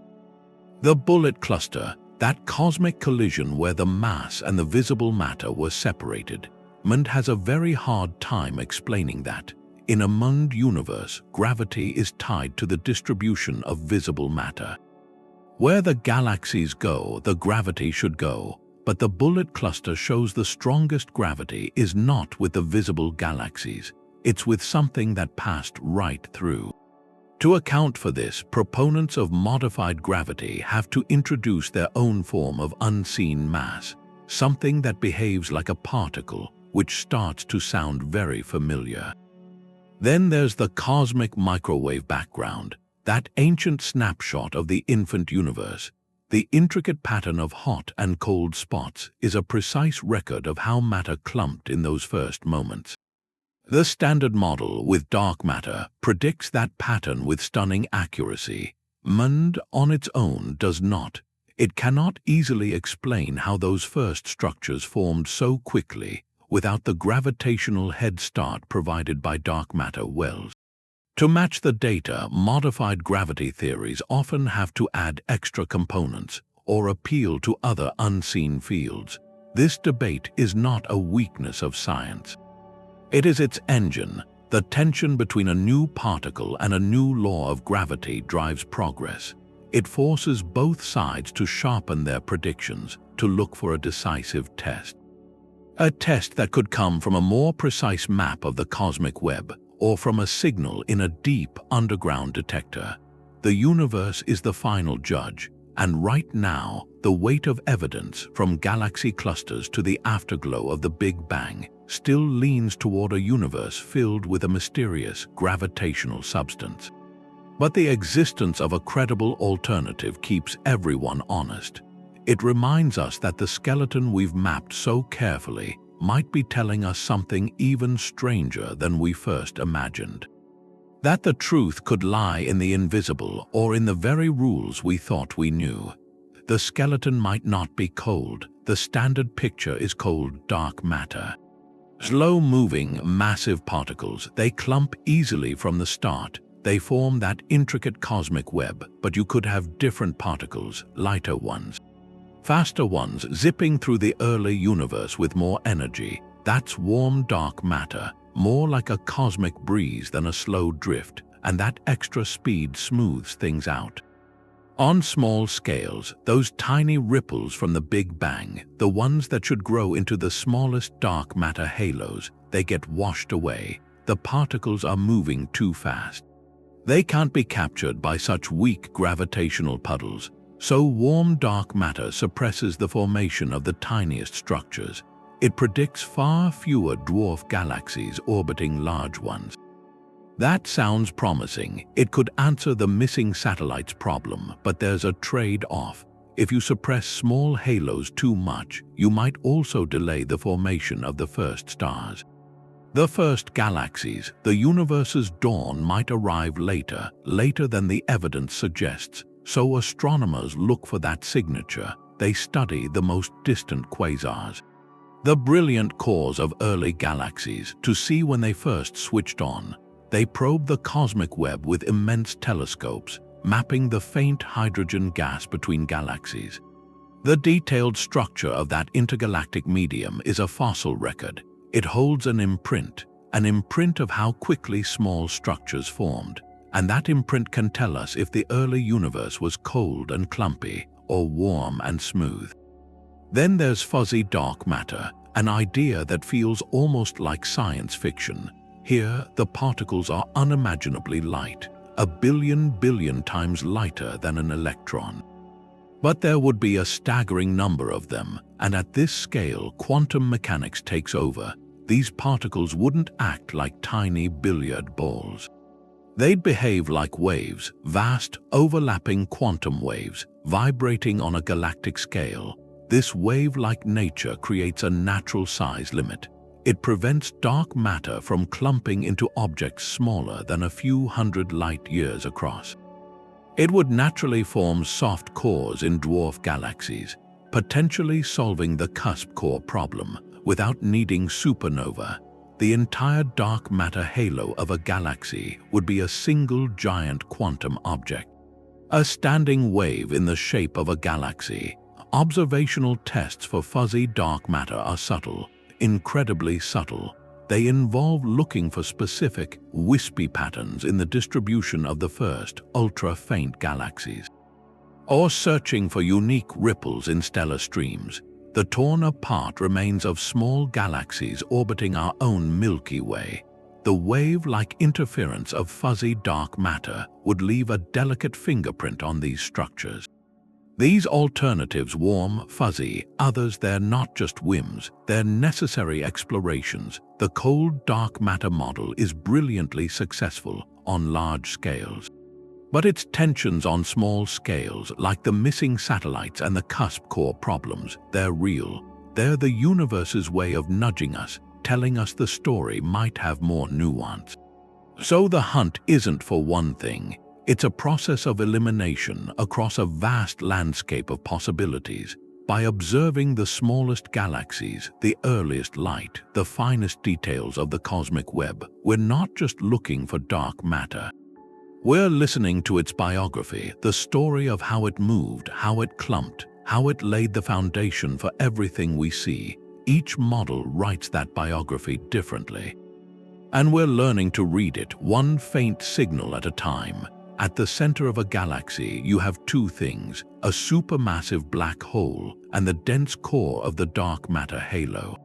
A: The bullet cluster, that cosmic collision where the mass and the visible matter were separated. MOND has a very hard time explaining that. In a MOND universe, gravity is tied to the distribution of visible matter. Where the galaxies go, the gravity should go, but the bullet cluster shows the strongest gravity is not with the visible galaxies, it's with something that passed right through. To account for this, proponents of modified gravity have to introduce their own form of unseen mass, something that behaves like a particle, which starts to sound very familiar. Then there's the cosmic microwave background, that ancient snapshot of the infant universe. The intricate pattern of hot and cold spots is a precise record of how matter clumped in those first moments. The Standard Model with dark matter predicts that pattern with stunning accuracy. MOND on its own does not. It cannot easily explain how those first structures formed so quickly without the gravitational head start provided by dark matter wells. To match the data, modified gravity theories often have to add extra components or appeal to other unseen fields. This debate is not a weakness of science. It is its engine. The tension between a new particle and a new law of gravity drives progress. It forces both sides to sharpen their predictions, to look for a decisive test. A test that could come from a more precise map of the cosmic web, or from a signal in a deep underground detector. The universe is the final judge, and right now, the weight of evidence from galaxy clusters to the afterglow of the Big Bang still leans toward a universe filled with a mysterious gravitational substance. But the existence of a credible alternative keeps everyone honest. It reminds us that the skeleton we've mapped so carefully might be telling us something even stranger than we first imagined. That the truth could lie in the invisible or in the very rules we thought we knew. The skeleton might not be cold. The standard picture is called dark matter. Slow-moving, massive particles, they clump easily from the start. They form that intricate cosmic web, but you could have different particles, lighter ones, faster ones, zipping through the early universe with more energy. That's warm dark matter, more like a cosmic breeze than a slow drift, and that extra speed smooths things out. On small scales, those tiny ripples from the Big Bang, the ones that should grow into the smallest dark matter halos, they get washed away. The particles are moving too fast. They can't be captured by such weak gravitational puddles, so warm dark matter suppresses the formation of the tiniest structures. It predicts far fewer dwarf galaxies orbiting large ones. That sounds promising. It could answer the missing satellites problem, but there's a trade-off. If you suppress small halos too much, you might also delay the formation of the first stars. The first galaxies, the universe's dawn, might arrive later than the evidence suggests, so astronomers look for that signature. They study the most distant quasars, the brilliant cores of early galaxies, to see when they first switched on. They probe the cosmic web with immense telescopes, mapping the faint hydrogen gas between galaxies. The detailed structure of that intergalactic medium is a fossil record. It holds an imprint of how quickly small structures formed, and that imprint can tell us if the early universe was cold and clumpy or warm and smooth. Then there's fuzzy dark matter, an idea that feels almost like science fiction. Here, the particles are unimaginably light, a billion times lighter than an electron. But there would be a staggering number of them, and at this scale, quantum mechanics takes over. These particles wouldn't act like tiny billiard balls. They'd behave like waves, vast, overlapping quantum waves, vibrating on a galactic scale. This wave-like nature creates a natural size limit. It prevents dark matter from clumping into objects smaller than a few hundred light-years across. It would naturally form soft cores in dwarf galaxies, potentially solving the Cusp core problem without needing supernova. The entire dark matter halo of a galaxy would be a single giant quantum object. A standing wave in the shape of a galaxy. Observational tests for fuzzy dark matter are subtle, incredibly subtle. They involve looking for specific, wispy patterns in the distribution of the first, ultra-faint galaxies, or searching for unique ripples in stellar streams. The torn-apart remains of small galaxies orbiting our own Milky Way. The wave-like interference of fuzzy dark matter would leave a delicate fingerprint on these structures. These alternatives, warm, fuzzy, others, they're not just whims, they're necessary explorations. The cold dark matter model is brilliantly successful on large scales. But its tensions on small scales, like the missing satellites and the Cusp core problems, they're real. They're the universe's way of nudging us, telling us the story might have more nuance. So the hunt isn't for one thing. It's a process of elimination across a vast landscape of possibilities. By observing the smallest galaxies, the earliest light, the finest details of the cosmic web, we're not just looking for dark matter. We're listening to its biography, the story of how it moved, how it clumped, how it laid the foundation for everything we see. Each model writes that biography differently. And we're learning to read it, one faint signal at a time. At the center of a galaxy, you have two things, a supermassive black hole and the dense core of the dark matter halo.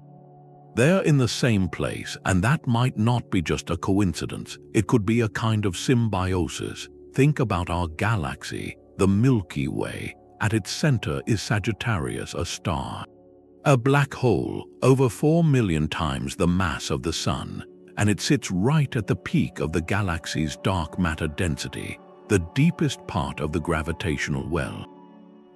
A: They're in the same place, and that might not be just a coincidence. It could be a kind of symbiosis. Think about our galaxy, the Milky Way. At its center is Sagittarius, a star. A black hole, over 4 million times the mass of the Sun, and it sits right at the peak of the galaxy's dark matter density, the deepest part of the gravitational well.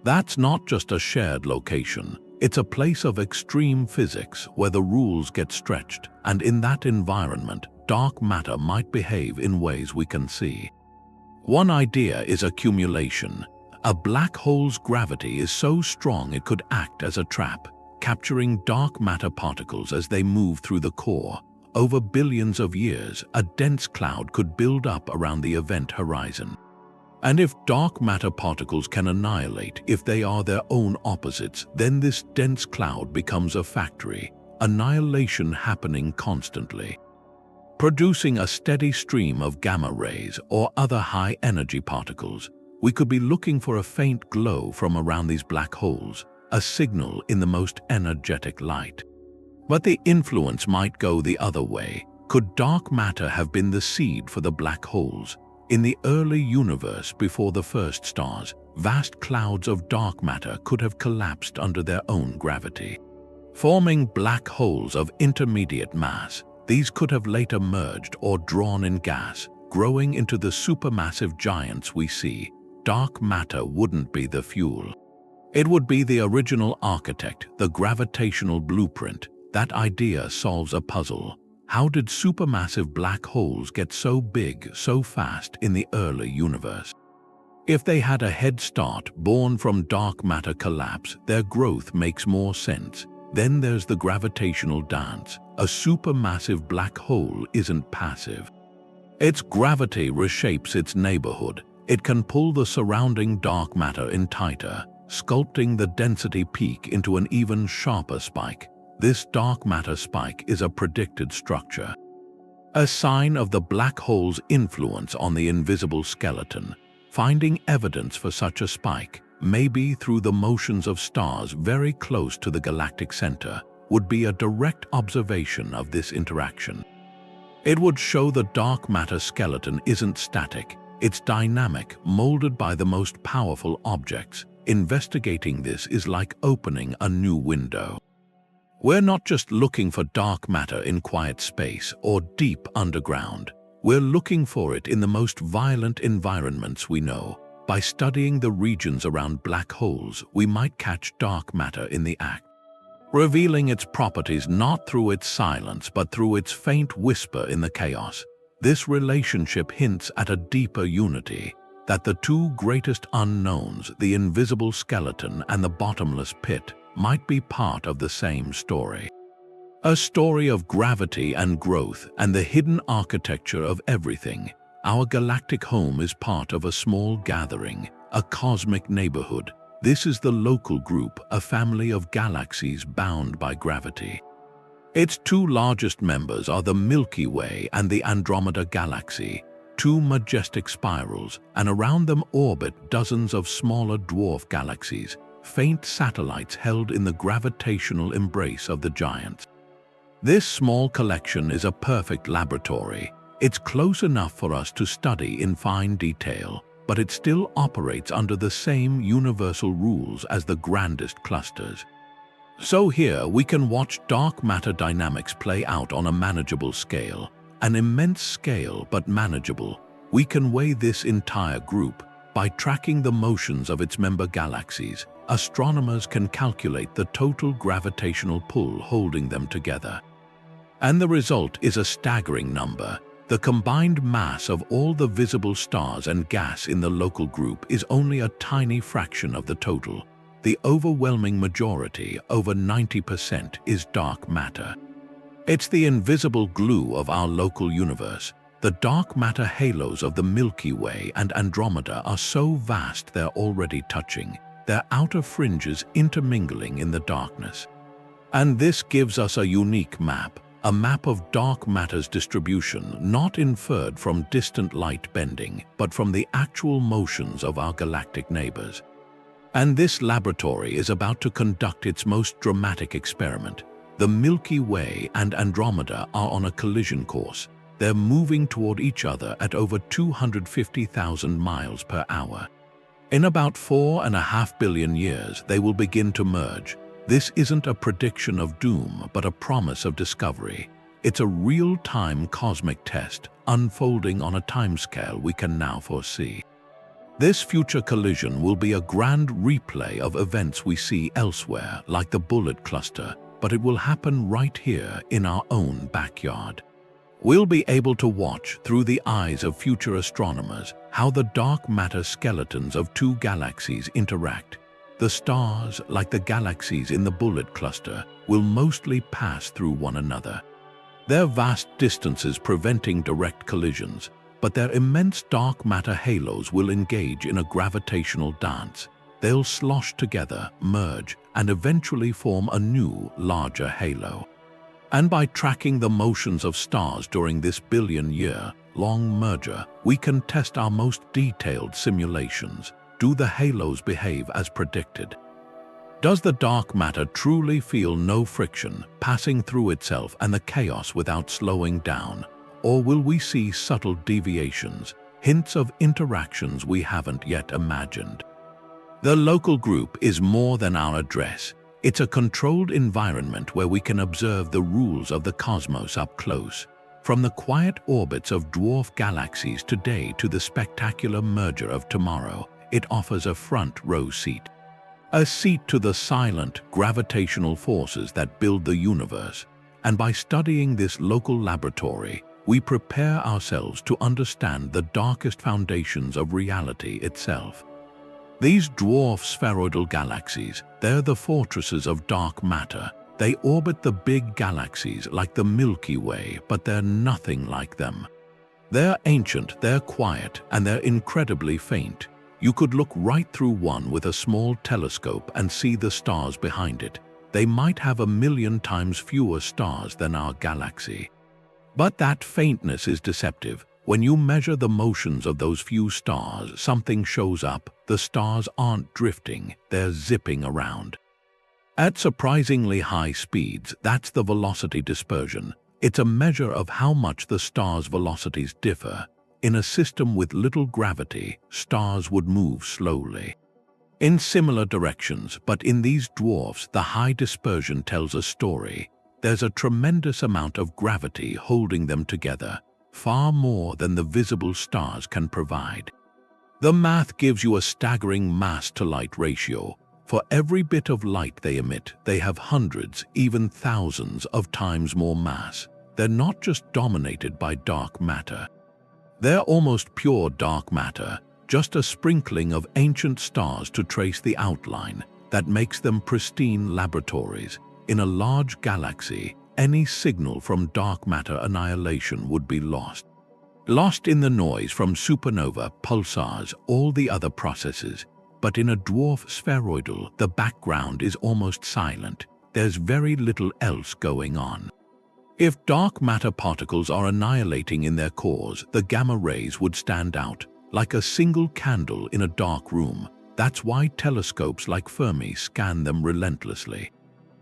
A: That's not just a shared location. It's a place of extreme physics where the rules get stretched, and in that environment, dark matter might behave in ways we can see. One idea is accumulation. A black hole's gravity is so strong it could act as a trap, capturing dark matter particles as they move through the core. Over billions of years, a dense cloud could build up around the event horizon. And if dark matter particles can annihilate, if they are their own opposites, then this dense cloud becomes a factory, annihilation happening constantly, producing a steady stream of gamma rays or other high-energy particles. We could be looking for a faint glow from around these black holes, a signal in the most energetic light. But the influence might go the other way. Could dark matter have been the seed for the black holes? In the early universe, before the first stars, vast clouds of dark matter could have collapsed under their own gravity, forming black holes of intermediate mass. These could have later merged or drawn in gas, growing into the supermassive giants we see. Dark matter wouldn't be the fuel. It would be the original architect, the gravitational blueprint. That idea solves a puzzle. How did supermassive black holes get so big so fast in the early universe? If they had a head start born from dark matter collapse, their growth makes more sense. Then there's the gravitational dance. A supermassive black hole isn't passive. Its gravity reshapes its neighborhood. It can pull the surrounding dark matter in tighter, sculpting the density peak into an even sharper spike. This dark matter spike is a predicted structure, a sign of the black hole's influence on the invisible skeleton. Finding evidence for such a spike, maybe through the motions of stars very close to the galactic center, would be a direct observation of this interaction. It would show the dark matter skeleton isn't static, it's dynamic, molded by the most powerful objects. Investigating this is like opening a new window. We're not just looking for dark matter in quiet space or deep underground. We're looking for it in the most violent environments we know. By studying the regions around black holes, we might catch dark matter in the act, revealing its properties not through its silence but through its faint whisper in the chaos. This relationship hints at a deeper unity, that the two greatest unknowns, the invisible skeleton and the bottomless pit, might be part of the same story. A story of gravity and growth and the hidden architecture of everything. Our galactic home is part of a small gathering, a cosmic neighborhood. This is the local group, a family of galaxies bound by gravity. Its two largest members are the Milky Way and the Andromeda Galaxy, two majestic spirals, and around them orbit dozens of smaller dwarf galaxies, faint satellites held in the gravitational embrace of the giants. This small collection is a perfect laboratory. It's close enough for us to study in fine detail, but it still operates under the same universal rules as the grandest clusters. So here we can watch dark matter dynamics play out on a manageable scale, an immense scale but manageable. We can weigh this entire group. By tracking the motions of its member galaxies, astronomers can calculate the total gravitational pull holding them together. And the result is a staggering number. The combined mass of all the visible stars and gas in the local group is only a tiny fraction of the total. The overwhelming majority, over 90%, is dark matter. It's the invisible glue of our local universe. The dark matter halos of the Milky Way and Andromeda are so vast they're already touching, their outer fringes intermingling in the darkness. And this gives us a unique map, a map of dark matter's distribution, not inferred from distant light bending, but from the actual motions of our galactic neighbors. And this laboratory is about to conduct its most dramatic experiment. The Milky Way and Andromeda are on a collision course. They're moving toward each other at over 250,000 miles per hour. In about 4.5 billion years, they will begin to merge. This isn't a prediction of doom, but a promise of discovery. It's a real-time cosmic test, unfolding on a timescale we can now foresee. This future collision will be a grand replay of events we see elsewhere, like the Bullet Cluster, but it will happen right here in our own backyard. We'll be able to watch, through the eyes of future astronomers, how the dark matter skeletons of two galaxies interact. The stars, like the galaxies in the Bullet Cluster, will mostly pass through one another. Their vast distances preventing direct collisions, but their immense dark matter halos will engage in a gravitational dance. They'll slosh together, merge, and eventually form a new, larger halo. And by tracking the motions of stars during this billion-year-long merger, we can test our most detailed simulations. Do the halos behave as predicted? Does the dark matter truly feel no friction, passing through itself and the chaos without slowing down? Or will we see subtle deviations, hints of interactions we haven't yet imagined? The local group is more than our address. It's a controlled environment where we can observe the rules of the cosmos up close. From the quiet orbits of dwarf galaxies today to the spectacular merger of tomorrow, it offers a front-row seat. A seat to the silent, gravitational forces that build the universe. And by studying this local laboratory, we prepare ourselves to understand the darkest foundations of reality itself. These dwarf spheroidal galaxies, they're the fortresses of dark matter. They orbit the big galaxies like the Milky Way, but they're nothing like them. They're ancient, they're quiet, and they're incredibly faint. You could look right through one with a small telescope and see the stars behind it. They might have 1,000,000 times fewer stars than our galaxy. But that faintness is deceptive. When you measure the motions of those few stars, something shows up. The stars aren't drifting, they're zipping around. At surprisingly high speeds, that's the velocity dispersion. It's a measure of how much the stars' velocities differ. In a system with little gravity, stars would move slowly in similar directions, but in these dwarfs, the high dispersion tells a story. There's a tremendous amount of gravity holding them together, far more than the visible stars can provide. The math gives you a staggering mass-to-light ratio. For every bit of light they emit, they have hundreds, even thousands of times more mass. They're not just dominated by dark matter. They're almost pure dark matter, just a sprinkling of ancient stars to trace the outline that makes them pristine laboratories. In a large galaxy, any signal from dark matter annihilation would be lost. lost in the noise from supernova, pulsars, all the other processes. But in a dwarf spheroidal, the background is almost silent. There's very little else going on. If dark matter particles are annihilating in their cores, the gamma rays would stand out, like a single candle in a dark room. That's why telescopes like Fermi scan them relentlessly,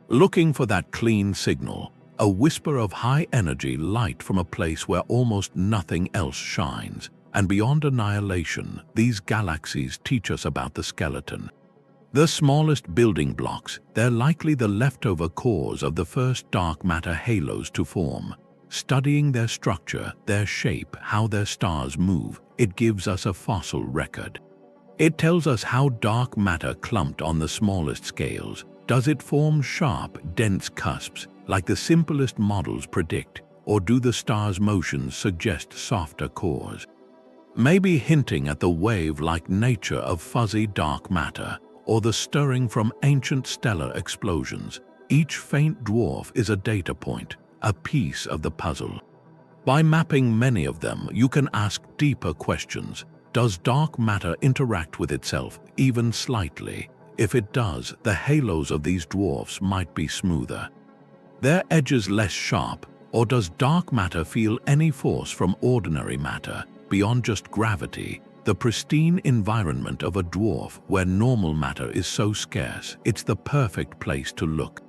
A: looking for that clean signal, a whisper of high-energy light from a place where almost nothing else shines. And beyond annihilation, these galaxies teach us about the skeleton. The smallest building blocks, they're likely the leftover cores of the first dark matter halos to form. Studying their structure, their shape, how their stars move, it gives us a fossil record. It tells us how dark matter clumped on the smallest scales. Does it form sharp, dense cusps, like the simplest models predict, or do the star's motions suggest softer cores? Maybe hinting at the wave-like nature of fuzzy dark matter, or the stirring from ancient stellar explosions. Each faint dwarf is a data point, a piece of the puzzle. By mapping many of them, you can ask deeper questions. Does dark matter interact with itself, even slightly? If it does, the halos of these dwarfs might be smoother, their edges less sharp. Or does dark matter feel any force from ordinary matter, beyond just gravity, the pristine environment of a dwarf where normal matter is so scarce? It's the perfect place to look.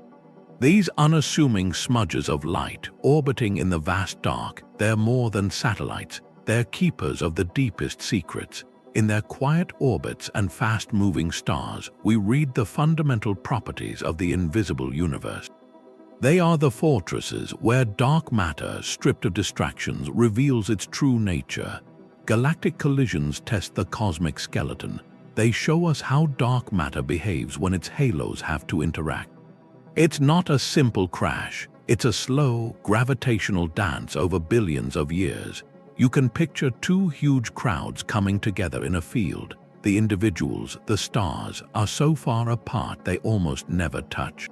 A: These unassuming smudges of light orbiting in the vast dark, they're more than satellites. They're keepers of the deepest secrets. In their quiet orbits and fast-moving stars, we read the fundamental properties of the invisible universe. They are the fortresses where dark matter, stripped of distractions, reveals its true nature. Galactic collisions test the cosmic skeleton. They show us how dark matter behaves when its halos have to interact. It's not a simple crash. It's a slow, gravitational dance over billions of years. You can picture two huge crowds coming together in a field. The individuals, the stars, are so far apart they almost never touch.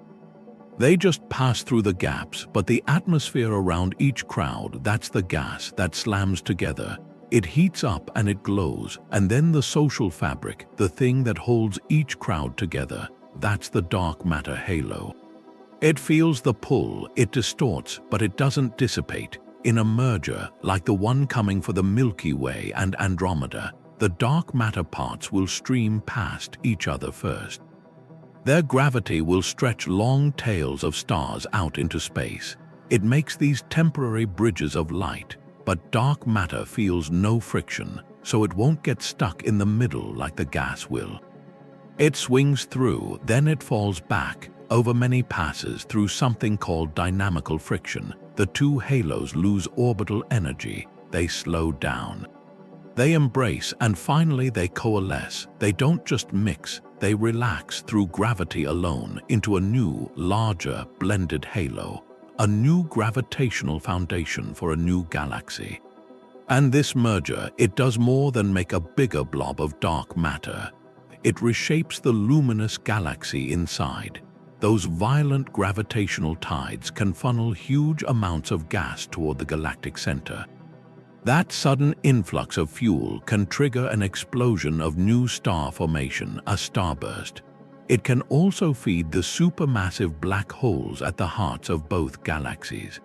A: They just pass through the gaps, but the atmosphere around each crowd, that's the gas that slams together. It heats up and it glows, and then the social fabric, the thing that holds each crowd together, that's the dark matter halo. It feels the pull, it distorts, but it doesn't dissipate. In a merger, like the one coming for the Milky Way and Andromeda, the dark matter parts will stream past each other first. Their gravity will stretch long tails of stars out into space. It makes these temporary bridges of light, but dark matter feels no friction, so it won't get stuck in the middle like the gas will. It swings through, then it falls back. Over many passes through something called dynamical friction, the two halos lose orbital energy. They slow down. They embrace, and finally they coalesce. They don't just mix, they relax through gravity alone into a new, larger, blended halo, a new gravitational foundation for a new galaxy. And this merger, it does more than make a bigger blob of dark matter. It reshapes the luminous galaxy inside. Those violent gravitational tides can funnel huge amounts of gas toward the galactic center. That sudden influx of fuel can trigger an explosion of new star formation, a starburst. It can also feed the supermassive black holes at the hearts of both galaxies.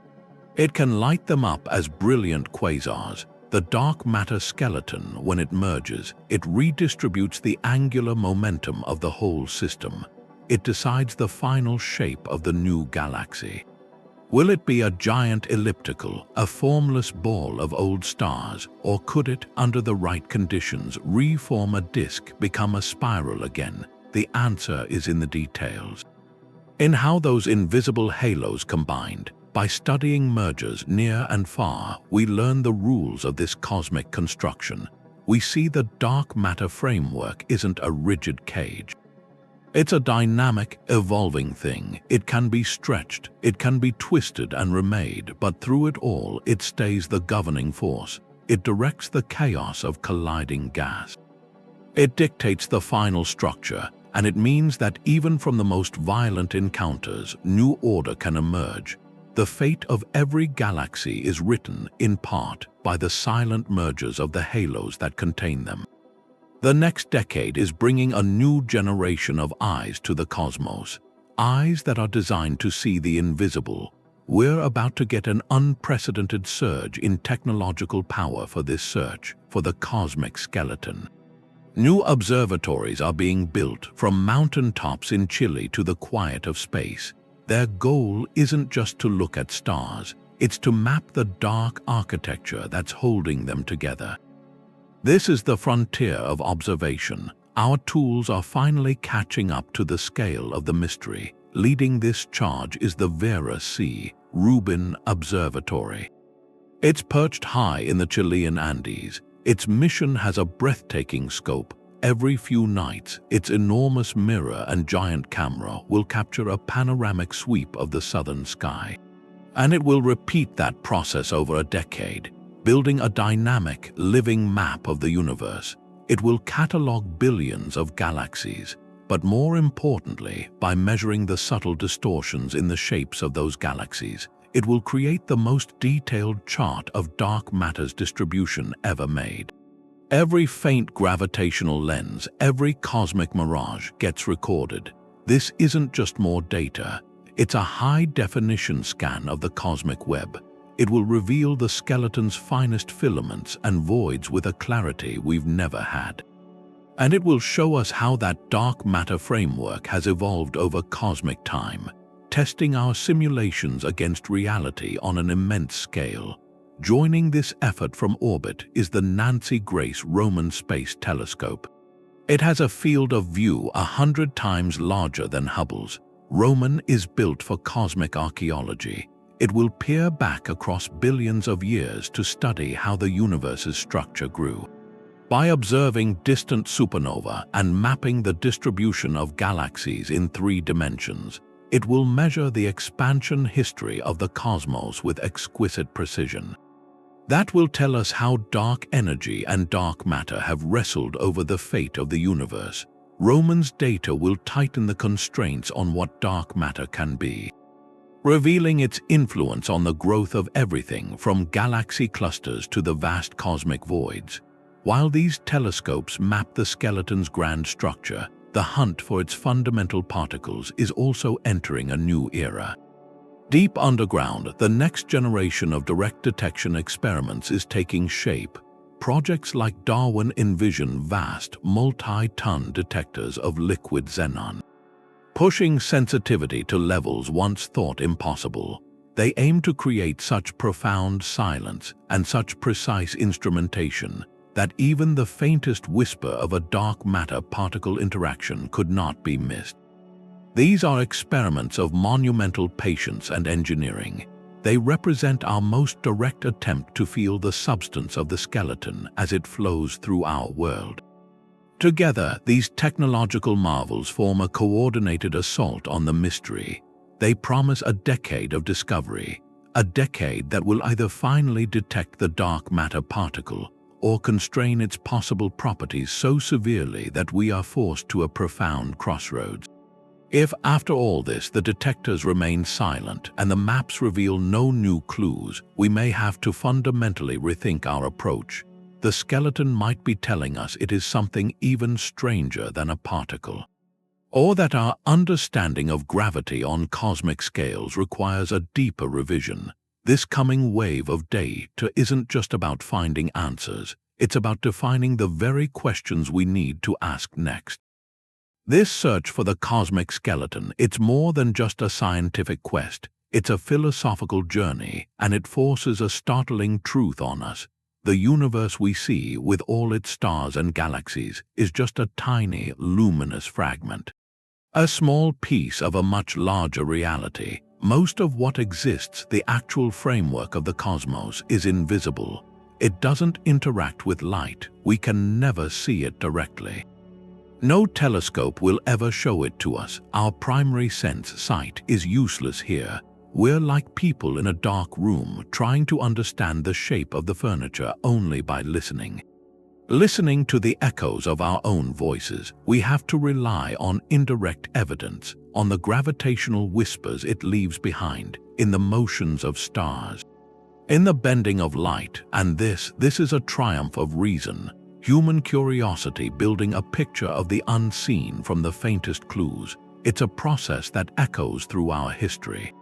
A: It can light them up as brilliant quasars. The dark matter skeleton, when it merges, it redistributes the angular momentum of the whole system. It decides the final shape of the new galaxy. Will it be a giant elliptical, a formless ball of old stars, or could it, under the right conditions, reform a disk, become a spiral again? The answer is in the details. In how those invisible halos combined. By studying mergers near and far, we learn the rules of this cosmic construction. We see the dark matter framework isn't a rigid cage. It's a dynamic, evolving thing. It can be stretched, it can be twisted and remade, but through it all, it stays the governing force. It directs the chaos of colliding gas. It dictates the final structure, and it means that even from the most violent encounters, new order can emerge. The fate of every galaxy is written, in part, by the silent mergers of the halos that contain them. The next decade is bringing a new generation of eyes to the cosmos, eyes that are designed to see the invisible. We're about to get an unprecedented surge in technological power for this search for the cosmic skeleton. New observatories are being built from mountaintops in Chile to the quiet of space. Their goal isn't just to look at stars, it's to map the dark architecture that's holding them together. This is the frontier of observation. Our tools are finally catching up to the scale of the mystery. Leading this charge is the Vera Rubin Observatory. It's perched high in the Chilean Andes. Its mission has a breathtaking scope. Every few nights, its enormous mirror and giant camera will capture a panoramic sweep of the southern sky. And it will repeat that process over a decade, building a dynamic, living map of the universe. It will catalog billions of galaxies, but more importantly, by measuring the subtle distortions in the shapes of those galaxies, it will create the most detailed chart of dark matter's distribution ever made. Every faint gravitational lens, every cosmic mirage gets recorded. This isn't just more data, it's a high-definition scan of the cosmic web. It will reveal the skeleton's finest filaments and voids with a clarity we've never had. And it will show us how that dark matter framework has evolved over cosmic time, testing our simulations against reality on an immense scale. Joining this effort from orbit is the Nancy Grace Roman Space Telescope. It has a field of view 100 times larger than Hubble's. Roman is built for cosmic archaeology. It will peer back across billions of years to study how the universe's structure grew. By observing distant supernova and mapping the distribution of galaxies in 3 dimensions, it will measure the expansion history of the cosmos with exquisite precision. That will tell us how dark energy and dark matter have wrestled over the fate of the universe. Roman's data will tighten the constraints on what dark matter can be, revealing its influence on the growth of everything from galaxy clusters to the vast cosmic voids. While these telescopes map the skeleton's grand structure, the hunt for its fundamental particles is also entering a new era. Deep underground, the next generation of direct detection experiments is taking shape. Projects like Darwin envision vast, multi-ton detectors of liquid xenon. Pushing sensitivity to levels once thought impossible, they aim to create such profound silence and such precise instrumentation that even the faintest whisper of a dark matter particle interaction could not be missed. These are experiments of monumental patience and engineering. They represent our most direct attempt to feel the substance of the skeleton as it flows through our world. Together, these technological marvels form a coordinated assault on the mystery. They promise a decade of discovery, a decade that will either finally detect the dark matter particle or constrain its possible properties so severely that we are forced to a profound crossroads. If, after all this, the detectors remain silent and the maps reveal no new clues, we may have to fundamentally rethink our approach. The skeleton might be telling us it is something even stranger than a particle, or that our understanding of gravity on cosmic scales requires a deeper revision. This coming wave of data isn't just about finding answers, it's about defining the very questions we need to ask next. This search for the cosmic skeleton, it's more than just a scientific quest. It's a philosophical journey, and it forces a startling truth on us. The universe we see, with all its stars and galaxies, is just a tiny, luminous fragment. A small piece of a much larger reality. Most of what exists, the actual framework of the cosmos, is invisible. It doesn't interact with light. We can never see it directly. No telescope will ever show it to us. Our primary sense, sight, is useless here. We're like people in a dark room trying to understand the shape of the furniture only by listening. Listening to the echoes of our own voices, we have to rely on indirect evidence, on the gravitational whispers it leaves behind, in the motions of stars, in the bending of light. And this is a triumph of reason, human curiosity building a picture of the unseen from the faintest clues. It's a process that echoes through our history.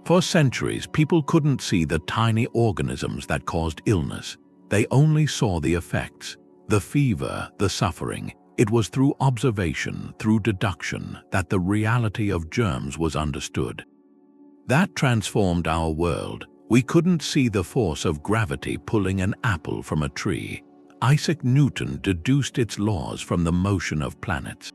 A: For centuries, people couldn't see the tiny organisms that caused illness. They only saw the effects. The fever, the suffering. It was through observation, through deduction, that the reality of germs was understood. That transformed our world. We couldn't see the force of gravity pulling an apple from a tree. Isaac Newton deduced its laws from the motion of planets.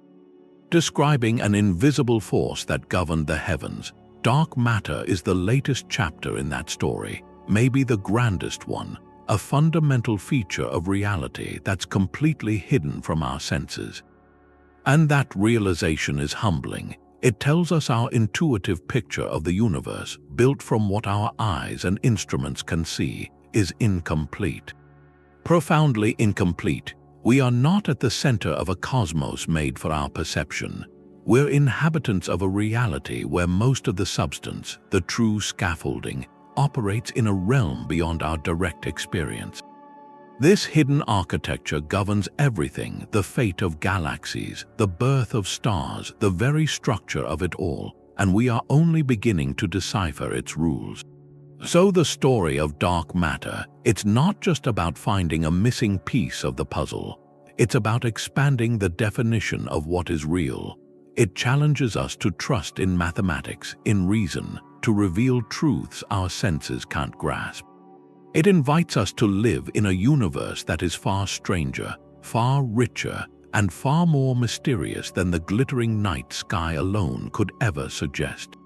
A: Describing an invisible force that governed the heavens, dark matter is the latest chapter in that story, maybe the grandest one. A fundamental feature of reality that's completely hidden from our senses. And that realization is humbling. It tells us our intuitive picture of the universe, built from what our eyes and instruments can see, is incomplete. Profoundly incomplete. We are not at the center of a cosmos made for our perception. We're inhabitants of a reality where most of the substance, the true scaffolding, operates in a realm beyond our direct experience. This hidden architecture governs everything, the fate of galaxies, the birth of stars, the very structure of it all, and we are only beginning to decipher its rules. So the story of dark matter, it's not just about finding a missing piece of the puzzle. It's about expanding the definition of what is real. It challenges us to trust in mathematics, in reason, to reveal truths our senses can't grasp. It invites us to live in a universe that is far stranger, far richer, and far more mysterious than the glittering night sky alone could ever suggest.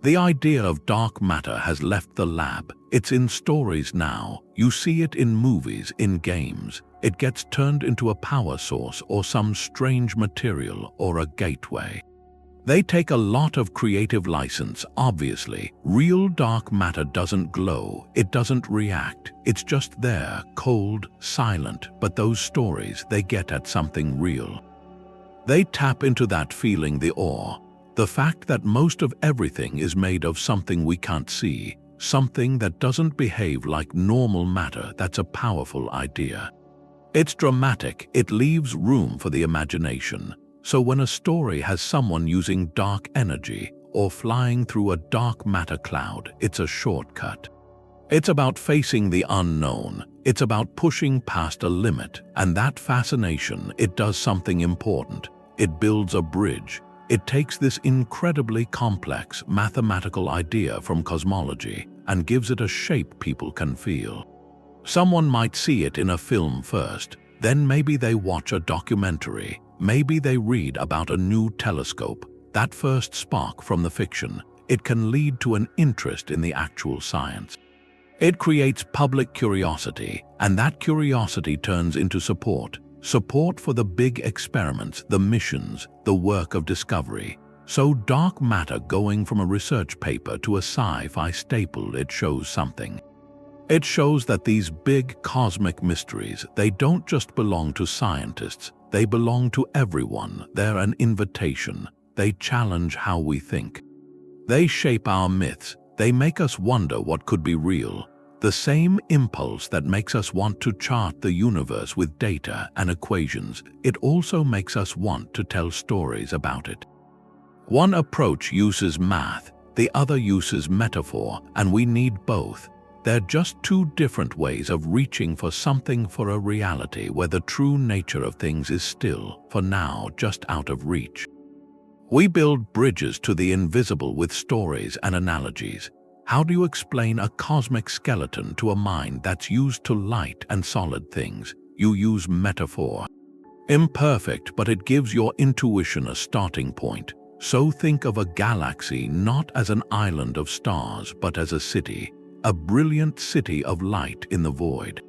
A: The idea of dark matter has left the lab. It's in stories now. You see it in movies, in games. It gets turned into a power source or some strange material or a gateway. They take a lot of creative license, obviously. Real dark matter doesn't glow, it doesn't react. It's just there, cold, silent, but those stories, they get at something real. They tap into that feeling, the awe, the fact that most of everything is made of something we can't see, something that doesn't behave like normal matter. That's a powerful idea. It's dramatic, it leaves room for the imagination. So when a story has someone using dark energy or flying through a dark matter cloud, it's a shortcut. It's about facing the unknown. It's about pushing past a limit, and that fascination, it does something important. It builds a bridge. It takes this incredibly complex mathematical idea from cosmology and gives it a shape people can feel. Someone might see it in a film first, then maybe they watch a documentary. Maybe they read about a new telescope. That first spark from the fiction, it can lead to an interest in the actual science. It creates public curiosity, and that curiosity turns into support. Support for the big experiments, the missions, the work of discovery. So dark matter going from a research paper to a sci-fi staple, it shows something. It shows that these big cosmic mysteries, they don't just belong to scientists. They belong to everyone. They're an invitation. They challenge how we think. They shape our myths. They make us wonder what could be real. The same impulse that makes us want to chart the universe with data and equations, it also makes us want to tell stories about it. One approach uses math, the other uses metaphor, and we need both. They're just two different ways of reaching for something, for a reality where the true nature of things is still, for now, just out of reach. We build bridges to the invisible with stories and analogies. How do you explain a cosmic skeleton to a mind that's used to light and solid things? You use metaphor. Imperfect, but it gives your intuition a starting point. So think of a galaxy not as an island of stars, but as a city. A brilliant city of light in the void.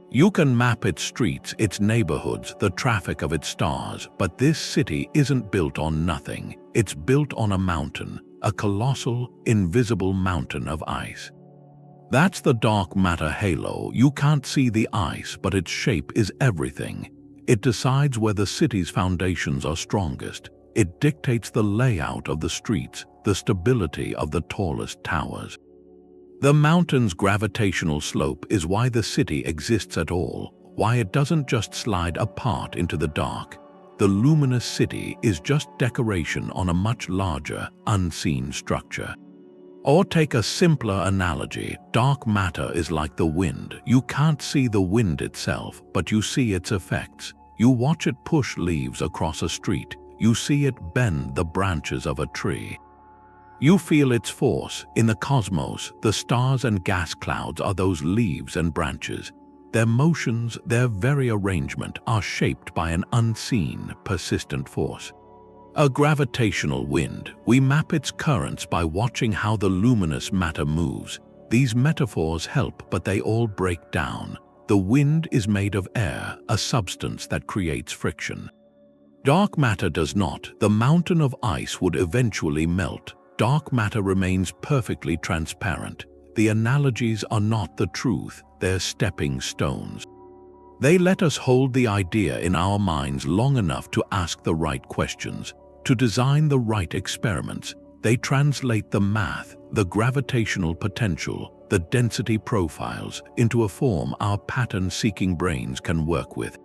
A: You can map its streets, its neighborhoods, the traffic of its stars, but this city isn't built on nothing. It's built on a mountain, a colossal, invisible mountain of ice. That's the dark matter halo. You can't see the ice, but its shape is everything. It decides where the city's foundations are strongest. It dictates the layout of the streets, the stability of the tallest towers. The mountain's gravitational slope is why the city exists at all, why it doesn't just slide apart into the dark. The luminous city is just decoration on a much larger, unseen structure. Or take a simpler analogy, dark matter is like the wind. You can't see the wind itself, but you see its effects. You watch it push leaves across a street. You see it bend the branches of a tree. You feel its force. In the cosmos, the stars and gas clouds are those leaves and branches. Their motions, their very arrangement, are shaped by an unseen, persistent force. A gravitational wind, we map its currents by watching how the luminous matter moves. These metaphors help, but they all break down. The wind is made of air, a substance that creates friction. Dark matter does not. The mountain of ice would eventually melt. Dark matter remains perfectly transparent. The analogies are not the truth, they're stepping stones. They let us hold the idea in our minds long enough to ask the right questions, to design the right experiments. They translate the math, the gravitational potential, the density profiles into a form our pattern-seeking brains can work with.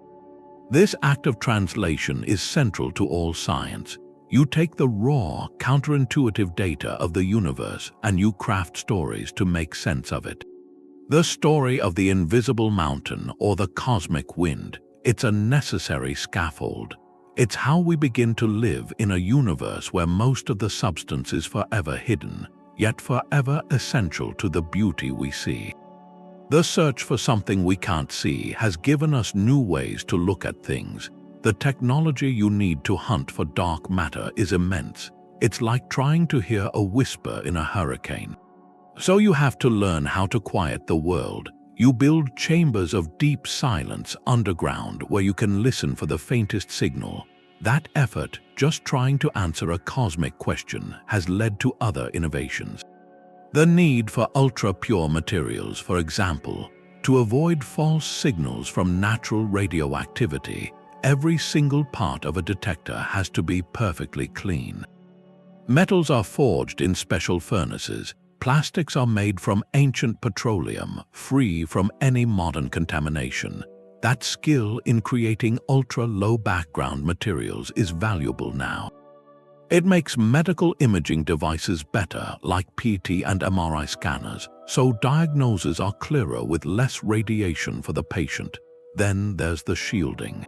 A: This act of translation is central to all science. You take the raw, counterintuitive data of the universe and you craft stories to make sense of it. The story of the invisible mountain or the cosmic wind, it's a necessary scaffold. It's how we begin to live in a universe where most of the substance is forever hidden, yet forever essential to the beauty we see. The search for something we can't see has given us new ways to look at things. The technology you need to hunt for dark matter is immense. It's like trying to hear a whisper in a hurricane. So you have to learn how to quiet the world. You build chambers of deep silence underground where you can listen for the faintest signal. That effort, just trying to answer a cosmic question, has led to other innovations. The need for ultra-pure materials, for example, to avoid false signals from natural radioactivity. Every single part of a detector has to be perfectly clean. Metals are forged in special furnaces. Plastics are made from ancient petroleum, free from any modern contamination. That skill in creating ultra-low background materials is valuable now. It makes medical imaging devices better, like PT and MRI scanners, so diagnoses are clearer with less radiation for the patient. Then there's the shielding.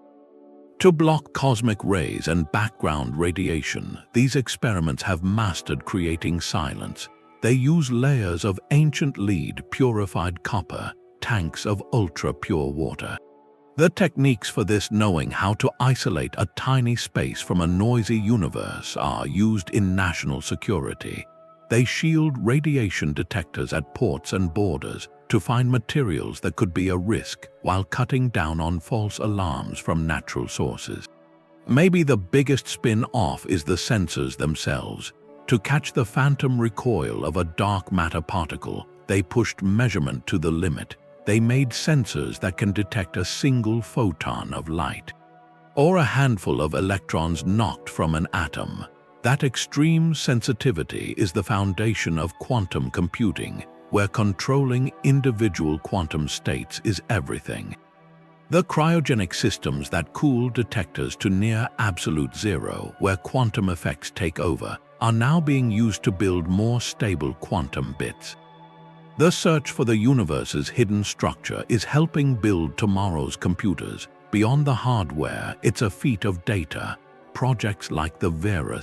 A: To block cosmic rays and background radiation, these experiments have mastered creating silence. They use layers of ancient lead, purified copper, tanks of ultra-pure water. The techniques for this, knowing how to isolate a tiny space from a noisy universe, are used in national security. They shield radiation detectors at ports and borders to find materials that could be a risk while cutting down on false alarms from natural sources. Maybe the biggest spin-off is the sensors themselves. To catch the phantom recoil of a dark matter particle, they pushed measurement to the limit. They made sensors that can detect a single photon of light, or a handful of electrons knocked from an atom. That extreme sensitivity is the foundation of quantum computing, where controlling individual quantum states is everything. The cryogenic systems that cool detectors to near absolute zero, where quantum effects take over, are now being used to build more stable quantum bits. The search for the universe's hidden structure is helping build tomorrow's computers. Beyond the hardware, it's a feat of data. Projects like the Vera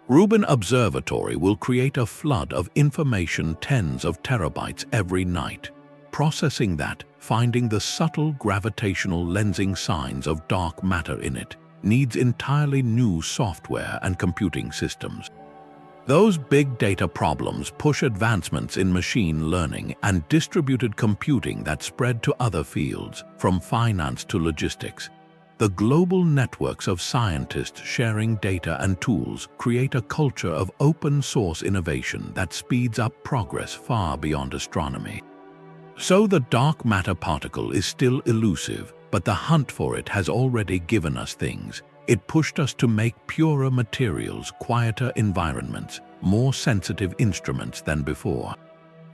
A: Rubin Observatory will create a flood of information, tens of terabytes every night. Processing that, finding the subtle gravitational lensing signs of dark matter in it, needs entirely new software and computing systems. Those big data problems push advancements in machine learning and distributed computing that spread to other fields, from finance to logistics. The global networks of scientists sharing data and tools create a culture of open-source innovation that speeds up progress far beyond astronomy. So the dark matter particle is still elusive, but the hunt for it has already given us things. It pushed us to make purer materials, quieter environments, more sensitive instruments than before.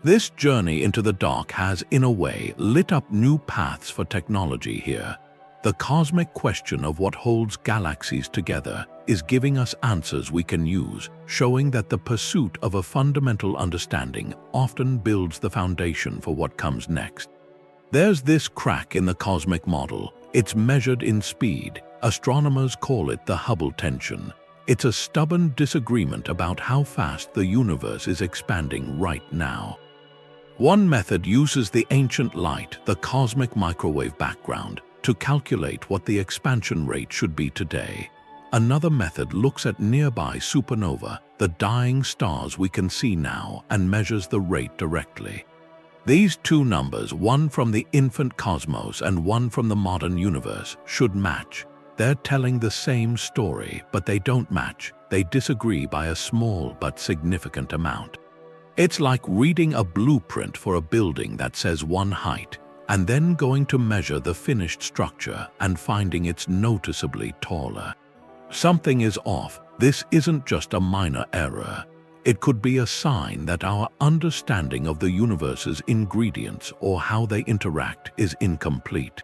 A: This journey into the dark has, in a way, lit up new paths for technology here. The cosmic question of what holds galaxies together is giving us answers we can use, showing that the pursuit of a fundamental understanding often builds the foundation for what comes next. There's this crack in the cosmic model. It's measured in speed. Astronomers call it the Hubble tension. It's a stubborn disagreement about how fast the universe is expanding right now. One method uses the ancient light, the cosmic microwave background, to calculate what the expansion rate should be today. Another method looks at nearby supernova, the dying stars we can see now, and measures the rate directly. These two numbers, one from the infant cosmos and one from the modern universe, should match. They're telling the same story, but they don't match. They disagree by a small but significant amount. It's like reading a blueprint for a building that says one height, and then going to measure the finished structure and finding it's noticeably taller. Something is off. This isn't just a minor error. It could be a sign that our understanding of the universe's ingredients or how they interact is incomplete.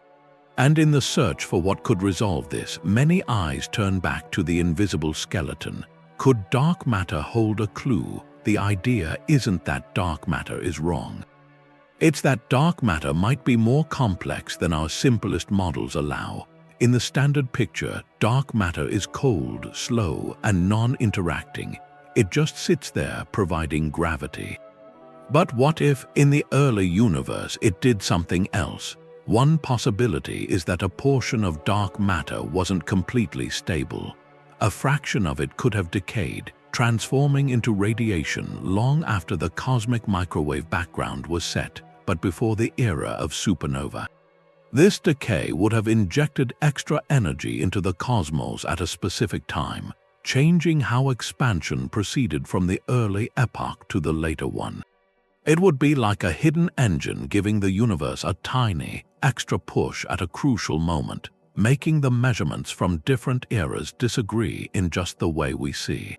A: And in the search for what could resolve this, many eyes turn back to the invisible skeleton. Could dark matter hold a clue? The idea isn't that dark matter is wrong. It's that dark matter might be more complex than our simplest models allow. In the standard picture, dark matter is cold, slow, and non-interacting. It just sits there providing gravity. But what if, in the early universe, it did something else? One possibility is that a portion of dark matter wasn't completely stable. A fraction of it could have decayed, transforming into radiation long after the cosmic microwave background was set, but before the era of supernova. This decay would have injected extra energy into the cosmos at a specific time, changing how expansion proceeded from the early epoch to the later one. It would be like a hidden engine giving the universe a tiny, extra push at a crucial moment, making the measurements from different eras disagree in just the way we see.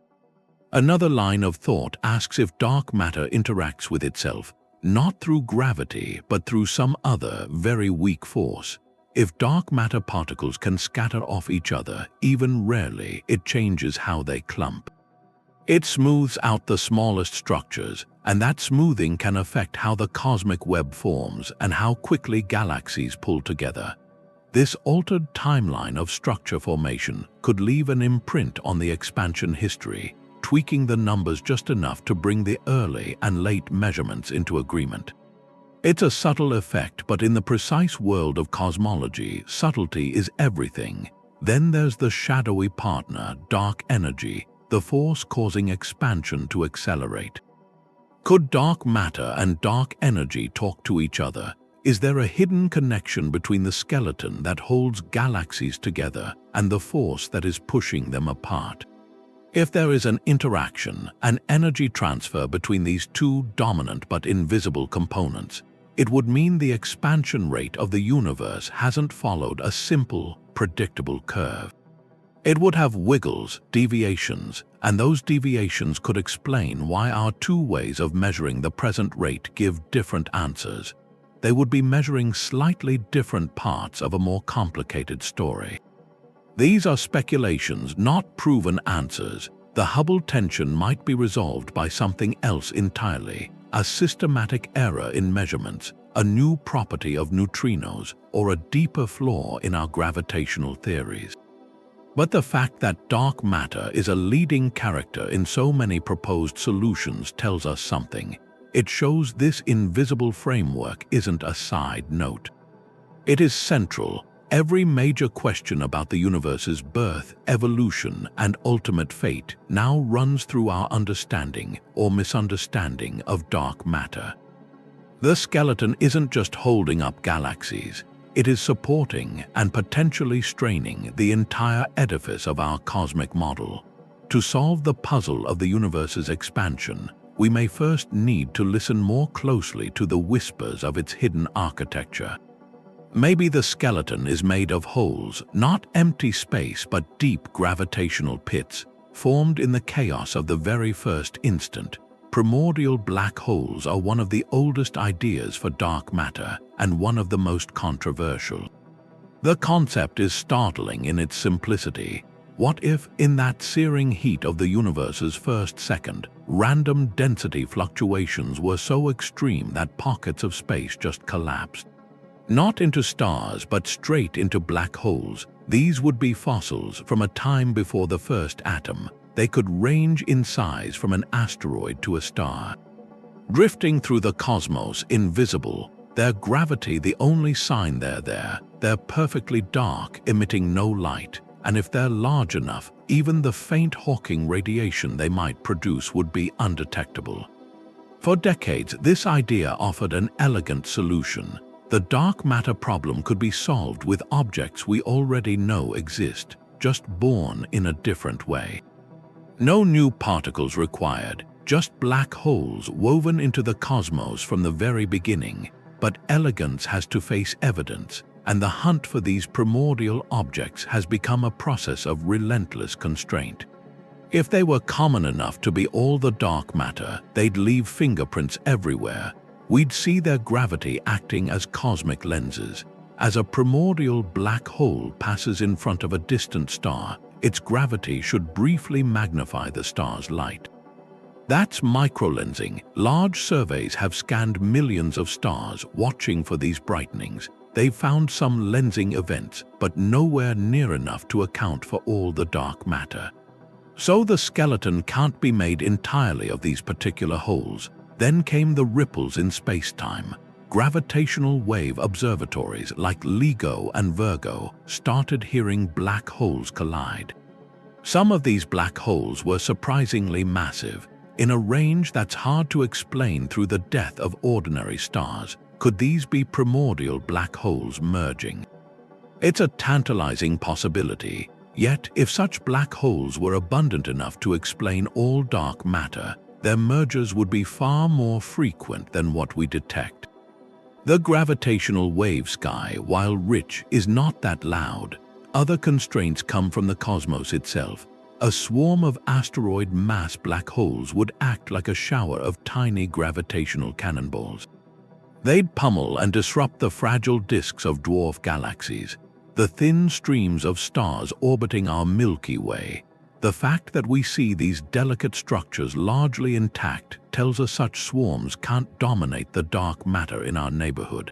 A: Another line of thought asks if dark matter interacts with itself, not through gravity, but through some other, very weak force. If dark matter particles can scatter off each other, even rarely, it changes how they clump. It smooths out the smallest structures, and that smoothing can affect how the cosmic web forms and how quickly galaxies pull together. This altered timeline of structure formation could leave an imprint on the expansion history, tweaking the numbers just enough to bring the early and late measurements into agreement. It's a subtle effect, but in the precise world of cosmology, subtlety is everything. Then there's the shadowy partner, dark energy, the force causing expansion to accelerate. Could dark matter and dark energy talk to each other? Is there a hidden connection between the skeleton that holds galaxies together and the force that is pushing them apart? If there is an interaction, an energy transfer between these two dominant but invisible components, it would mean the expansion rate of the universe hasn't followed a simple, predictable curve. It would have wiggles, deviations, and those deviations could explain why our two ways of measuring the present rate give different answers. They would be measuring slightly different parts of a more complicated story. These are speculations, not proven answers. The Hubble tension might be resolved by something else entirely, a systematic error in measurements, a new property of neutrinos, or a deeper flaw in our gravitational theories. But the fact that dark matter is a leading character in so many proposed solutions tells us something. It shows this invisible framework isn't a side note. It is central. Every major question about the universe's birth, evolution, and ultimate fate now runs through our understanding or misunderstanding of dark matter. The skeleton isn't just holding up galaxies. It is supporting and potentially straining the entire edifice of our cosmic model. To solve the puzzle of the universe's expansion, we may first need to listen more closely to the whispers of its hidden architecture. Maybe the skeleton is made of holes, not empty space but deep gravitational pits, formed in the chaos of the very first instant. Primordial black holes are one of the oldest ideas for dark matter and one of the most controversial. The concept is startling in its simplicity. What if, in that searing heat of the universe's first second, random density fluctuations were so extreme that pockets of space just collapsed? Not into stars, but straight into black holes. These would be fossils from a time before the first atom. They could range in size from an asteroid to a star. Drifting through the cosmos, invisible, their gravity the only sign they're there. They're perfectly dark, emitting no light. And if they're large enough, even the faint Hawking radiation they might produce would be undetectable. For decades, this idea offered an elegant solution. The dark matter problem could be solved with objects we already know exist, just born in a different way. No new particles required, just black holes woven into the cosmos from the very beginning. But elegance has to face evidence, and the hunt for these primordial objects has become a process of relentless constraint. If they were common enough to be all the dark matter, they'd leave fingerprints everywhere. We'd see their gravity acting as cosmic lenses. As a primordial black hole passes in front of a distant star, its gravity should briefly magnify the star's light. That's microlensing. Large surveys have scanned millions of stars, watching for these brightenings. They've found some lensing events, but nowhere near enough to account for all the dark matter. So the skeleton can't be made entirely of these particular holes. Then came the ripples in space-time. Gravitational wave observatories like LIGO and Virgo started hearing black holes collide. Some of these black holes were surprisingly massive, in a range that's hard to explain through the death of ordinary stars. Could these be primordial black holes merging? It's a tantalizing possibility. Yet, if such black holes were abundant enough to explain all dark matter, their mergers would be far more frequent than what we detect. The gravitational wave sky, while rich, is not that loud. Other constraints come from the cosmos itself. A swarm of asteroid mass black holes would act like a shower of tiny gravitational cannonballs. They'd pummel and disrupt the fragile disks of dwarf galaxies, the thin streams of stars orbiting our Milky Way. The fact that we see these delicate structures largely intact tells us such swarms can't dominate the dark matter in our neighborhood.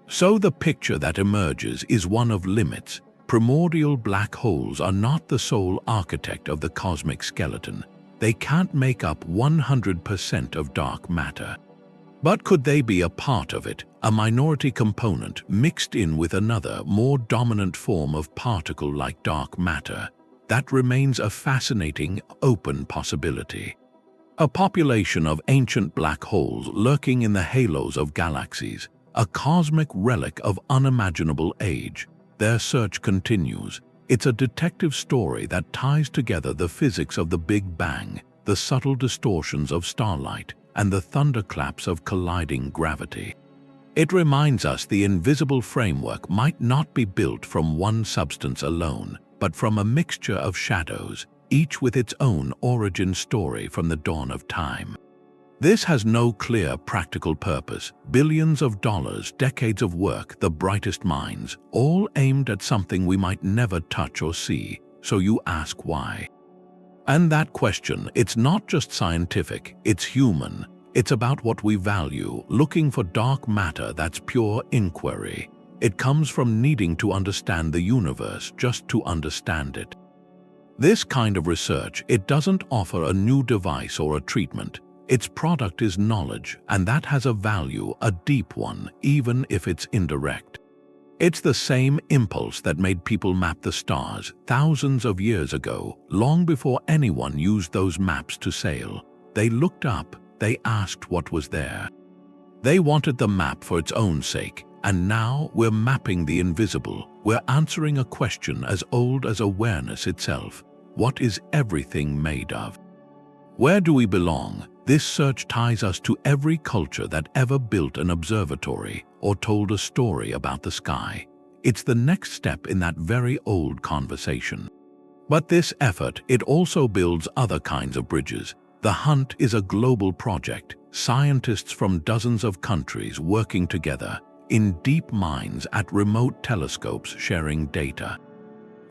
A: So the picture that emerges is one of limits. Primordial black holes are not the sole architect of the cosmic skeleton. They can't make up 100% of dark matter. But could they be a part of it, a minority component mixed in with another, more dominant form of particle-like dark matter? That remains a fascinating, open possibility. A population of ancient black holes lurking in the halos of galaxies, a cosmic relic of unimaginable age. Their search continues. It's a detective story that ties together the physics of the Big Bang, the subtle distortions of starlight, and the thunderclaps of colliding gravity. It reminds us the invisible framework might not be built from one substance alone, but from a mixture of shadows, each with its own origin story from the dawn of time. This has no clear practical purpose. Billions of dollars, decades of work, the brightest minds, all aimed at something we might never touch or see. So you ask why? And that question, it's not just scientific, it's human. It's about what we value, looking for dark matter that's pure inquiry. It comes from needing to understand the universe just to understand it. This kind of research, it doesn't offer a new device or a treatment. Its product is knowledge, and that has a value, a deep one, even if it's indirect. It's the same impulse that made people map the stars thousands of years ago, long before anyone used those maps to sail. They looked up, they asked what was there. They wanted the map for its own sake, And now we're mapping the invisible. We're answering a question as old as awareness itself. What is everything made of? Where do we belong? This search ties us to every culture that ever built an observatory or told a story about the sky. It's the next step in that very old conversation. But this effort, it also builds other kinds of bridges. The hunt is a global project, scientists from dozens of countries working together in deep mines at remote telescopes sharing data.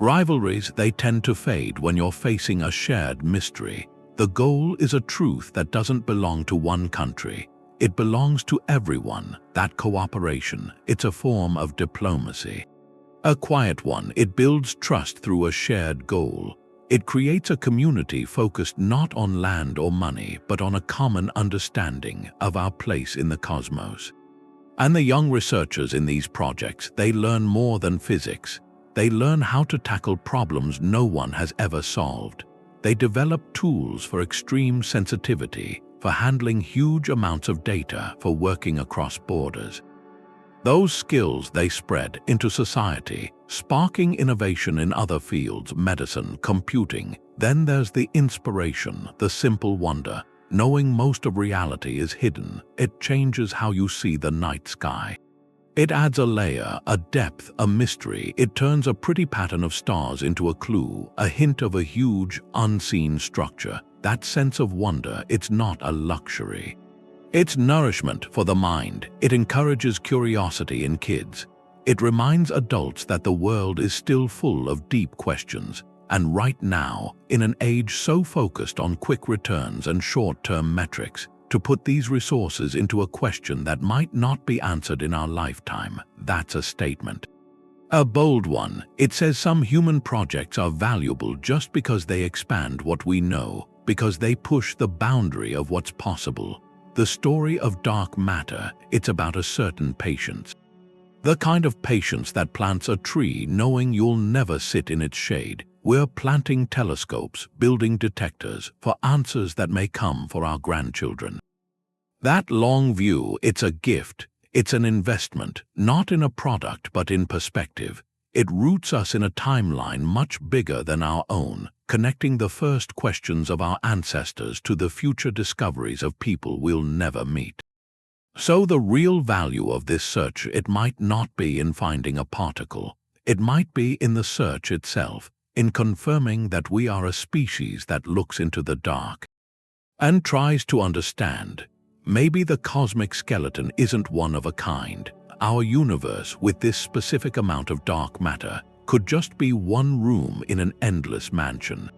A: Rivalries, they tend to fade when you're facing a shared mystery. The goal is a truth that doesn't belong to one country. It belongs to everyone. That cooperation, it's a form of diplomacy. A quiet one, it builds trust through a shared goal. It creates a community focused not on land or money, but on a common understanding of our place in the cosmos. And the young researchers in these projects, they learn more than physics. They learn how to tackle problems no one has ever solved. They develop tools for extreme sensitivity, for handling huge amounts of data, for working across borders. Those skills, they spread into society, sparking innovation in other fields, medicine, computing. Then there's the inspiration, the simple wonder. Knowing most of reality is hidden, it changes how you see the night sky. It adds a layer, a depth, a mystery. It turns a pretty pattern of stars into a clue, a hint of a huge, unseen structure. That sense of wonder, it's not a luxury. It's nourishment for the mind. It encourages curiosity in kids. It reminds adults that the world is still full of deep questions. And right now, in an age so focused on quick returns and short-term metrics, to put these resources into a question that might not be answered in our lifetime, that's a statement. A bold one. It says some human projects are valuable just because they expand what we know, because they push the boundary of what's possible. The story of dark matter, it's about a certain patience. The kind of patience that plants a tree knowing you'll never sit in its shade. We're planting telescopes, building detectors for answers that may come for our grandchildren. That long view, it's a gift. It's an investment, not in a product but in perspective. It roots us in a timeline much bigger than our own, connecting the first questions of our ancestors to the future discoveries of people we'll never meet. So the real value of this search, it might not be in finding a particle. It might be in the search itself, in confirming that we are a species that looks into the dark and tries to understand. Maybe the cosmic skeleton isn't one of a kind. Our universe, with this specific amount of dark matter, could just be one room in an endless mansion.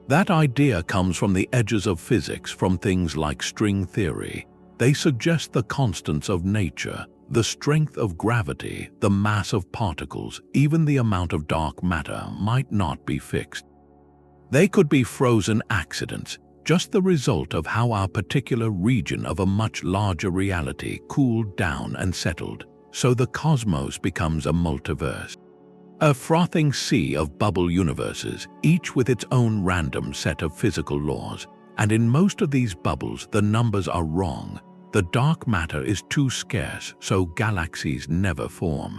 A: That idea comes from the edges of physics, from things like string theory. They suggest the constants of nature, the strength of gravity, the mass of particles, even the amount of dark matter might not be fixed. They could be frozen accidents, just the result of how our particular region of a much larger reality cooled down and settled. So the cosmos becomes a multiverse. A frothing sea of bubble universes, each with its own random set of physical laws. And in most of these bubbles, the numbers are wrong. The dark matter is too scarce, so galaxies never form.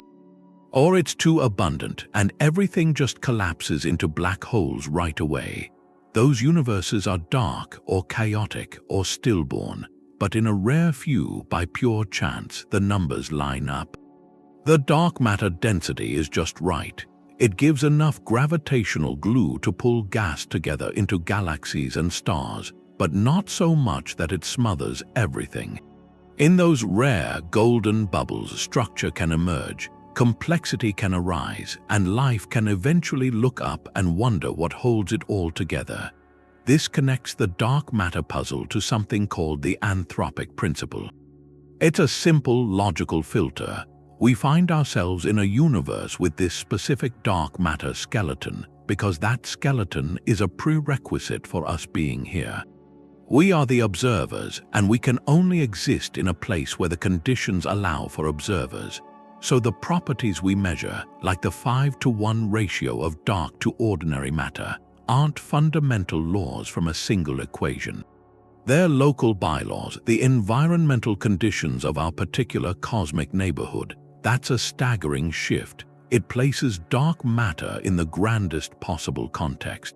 A: Or it's too abundant, and everything just collapses into black holes right away. Those universes are dark or chaotic or stillborn, but in a rare few, by pure chance, the numbers line up. The dark matter density is just right. It gives enough gravitational glue to pull gas together into galaxies and stars, but not so much that it smothers everything. In those rare golden bubbles, structure can emerge, complexity can arise, and life can eventually look up and wonder what holds it all together. This connects the dark matter puzzle to something called the anthropic principle. It's a simple logical filter. We find ourselves in a universe with this specific dark matter skeleton because that skeleton is a prerequisite for us being here. We are the observers, and we can only exist in a place where the conditions allow for observers. So the properties we measure, like the 5-to-1 ratio of dark to ordinary matter, aren't fundamental laws from a single equation. They're local bylaws, the environmental conditions of our particular cosmic neighborhood. That's a staggering shift. It places dark matter in the grandest possible context.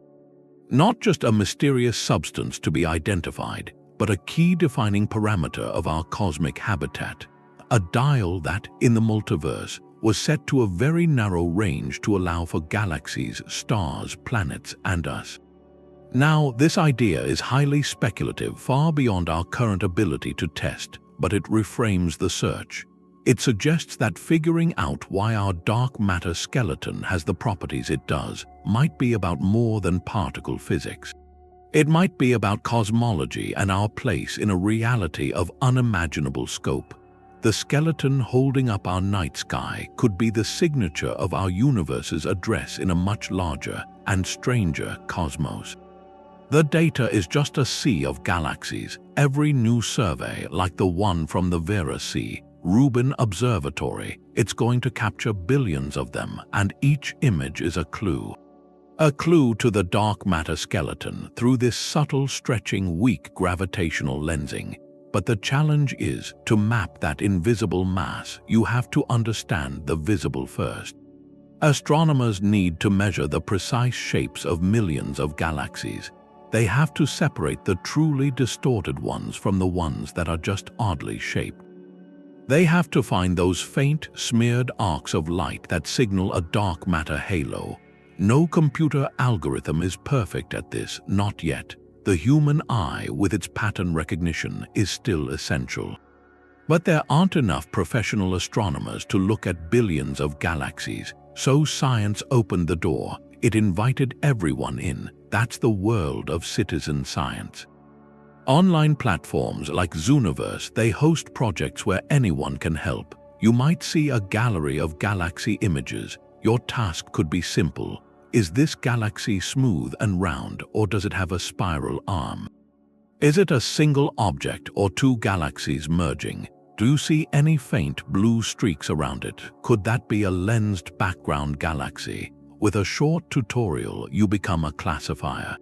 A: Not just a mysterious substance to be identified, but a key defining parameter of our cosmic habitat. A dial that, in the multiverse, was set to a very narrow range to allow for galaxies, stars, planets, and us. Now, this idea is highly speculative, far beyond our current ability to test, but it reframes the search. It suggests that figuring out why our dark matter skeleton has the properties it does might be about more than particle physics. It might be about cosmology and our place in a reality of unimaginable scope. The skeleton holding up our night sky could be the signature of our universe's address in a much larger and stranger cosmos. The data is just a sea of galaxies. Every new survey, like the one from the Vera Rubin Observatory, it's going to capture billions of them, and each image is a clue. A clue to the dark matter skeleton through this subtle, stretching, weak gravitational lensing. But the challenge is, to map that invisible mass, you have to understand the visible first. Astronomers need to measure the precise shapes of millions of galaxies. They have to separate the truly distorted ones from the ones that are just oddly shaped. They have to find those faint, smeared arcs of light that signal a dark matter halo. No computer algorithm is perfect at this, not yet. The human eye, with its pattern recognition, is still essential. But there aren't enough professional astronomers to look at billions of galaxies, so science opened the door. It invited everyone in. That's the world of citizen science. Online platforms like Zooniverse, they host projects where anyone can help. You might see a gallery of galaxy images. Your task could be simple. Is this galaxy smooth and round, or does it have a spiral arm? Is it a single object or two galaxies merging? Do you see any faint blue streaks around it? Could that be a lensed background galaxy? With a short tutorial, you become a classifier.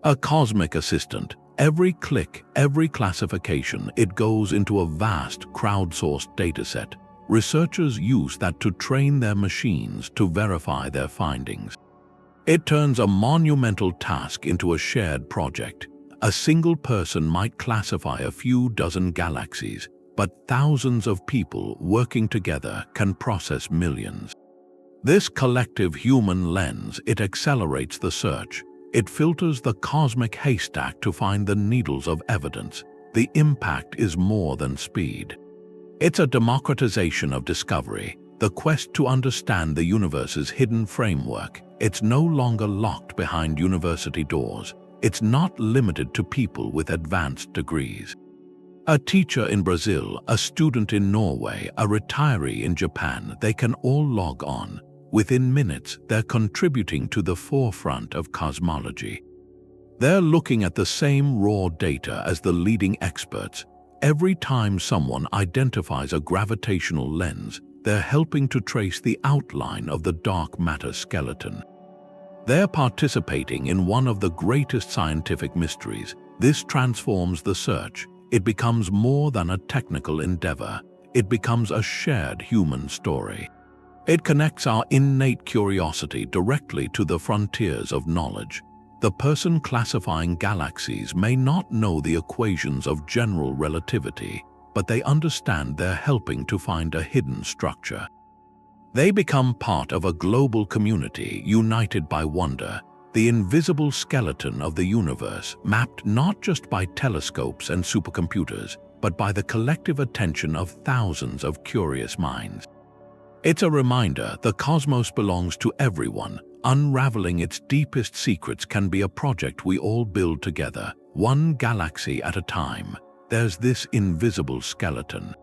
A: A cosmic assistant. Every click, every classification, it goes into a vast crowdsourced dataset. Researchers use that to train their machines to verify their findings. It turns a monumental task into a shared project. A single person might classify a few dozen galaxies, but thousands of people working together can process millions. This collective human lens, it accelerates the search. It filters the cosmic haystack to find the needles of evidence. The impact is more than speed. It's a democratization of discovery, the quest to understand the universe's hidden framework. It's no longer locked behind university doors. It's not limited to people with advanced degrees. A teacher in Brazil, a student in Norway, a retiree in Japan, they can all log on. Within minutes, they're contributing to the forefront of cosmology. They're looking at the same raw data as the leading experts. Every time someone identifies a gravitational lens, they're helping to trace the outline of the dark matter skeleton. They're participating in one of the greatest scientific mysteries. This transforms the search. It becomes more than a technical endeavor. It becomes a shared human story. It connects our innate curiosity directly to the frontiers of knowledge. The person classifying galaxies may not know the equations of general relativity, but they understand they're helping to find a hidden structure. They become part of a global community united by wonder, the invisible skeleton of the universe, mapped not just by telescopes and supercomputers, but by the collective attention of thousands of curious minds. It's a reminder the cosmos belongs to everyone. Unraveling its deepest secrets can be a project we all build together, one galaxy at a time. There's this invisible skeleton.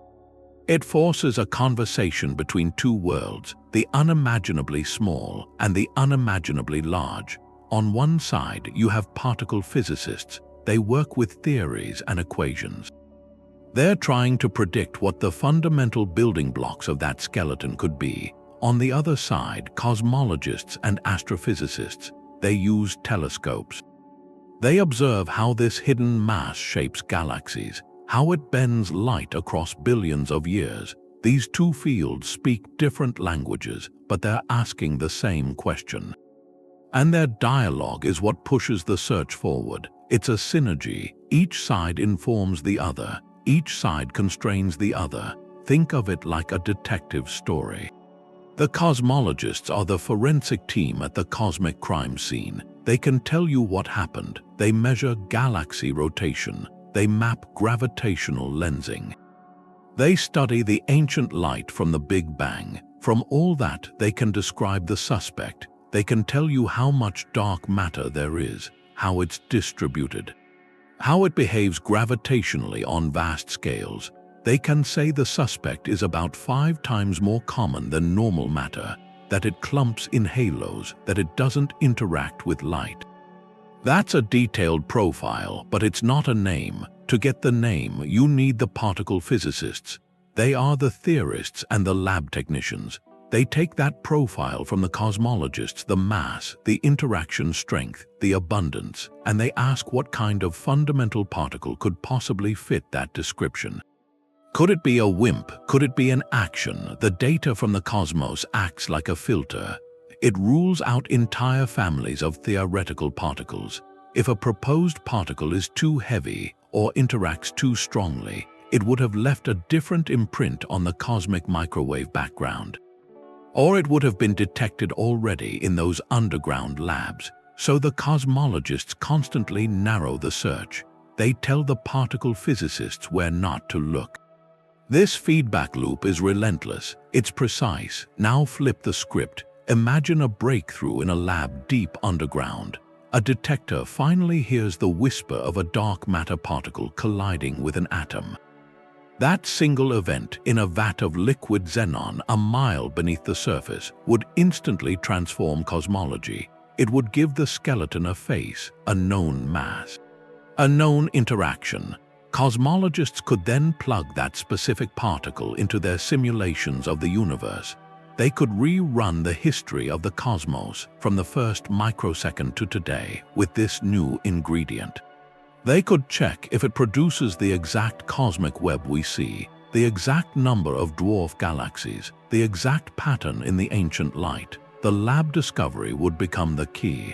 A: It forces a conversation between two worlds, the unimaginably small and the unimaginably large. On one side, you have particle physicists. They work with theories and equations. They're trying to predict what the fundamental building blocks of that skeleton could be. On the other side, cosmologists and astrophysicists, they use telescopes. They observe how this hidden mass shapes galaxies, how it bends light across billions of years. These two fields speak different languages, but they're asking the same question. And their dialogue is what pushes the search forward. It's a synergy. Each side informs the other. Each side constrains the other. Think of it like a detective story. The cosmologists are the forensic team at the cosmic crime scene. They can tell you what happened. They measure galaxy rotation. They map gravitational lensing. They study the ancient light from the Big Bang. From all that, they can describe the suspect. They can tell you how much dark matter there is, how it's distributed, how it behaves gravitationally on vast scales. They can say the suspect is about 5 times more common than normal matter, that it clumps in halos, that it doesn't interact with light. That's a detailed profile, but it's not a name. To get the name, you need the particle physicists. They are the theorists and the lab technicians. They take that profile from the cosmologists, the mass, the interaction strength, the abundance, and they ask what kind of fundamental particle could possibly fit that description. Could it be a WIMP? Could it be an action? The data from the cosmos acts like a filter. It rules out entire families of theoretical particles. If a proposed particle is too heavy or interacts too strongly, it would have left a different imprint on the cosmic microwave background. Or it would have been detected already in those underground labs. So the cosmologists constantly narrow the search. They tell the particle physicists where not to look. This feedback loop is relentless. It's precise. Now flip the script. Imagine a breakthrough in a lab deep underground. A detector finally hears the whisper of a dark matter particle colliding with an atom. That single event in a vat of liquid xenon a mile beneath the surface would instantly transform cosmology. It would give the skeleton a face, a known mass, a known interaction. Cosmologists could then plug that specific particle into their simulations of the universe. They could rerun the history of the cosmos from the first microsecond to today with this new ingredient. They could check if it produces the exact cosmic web we see, the exact number of dwarf galaxies, the exact pattern in the ancient light. The lab discovery would become the key.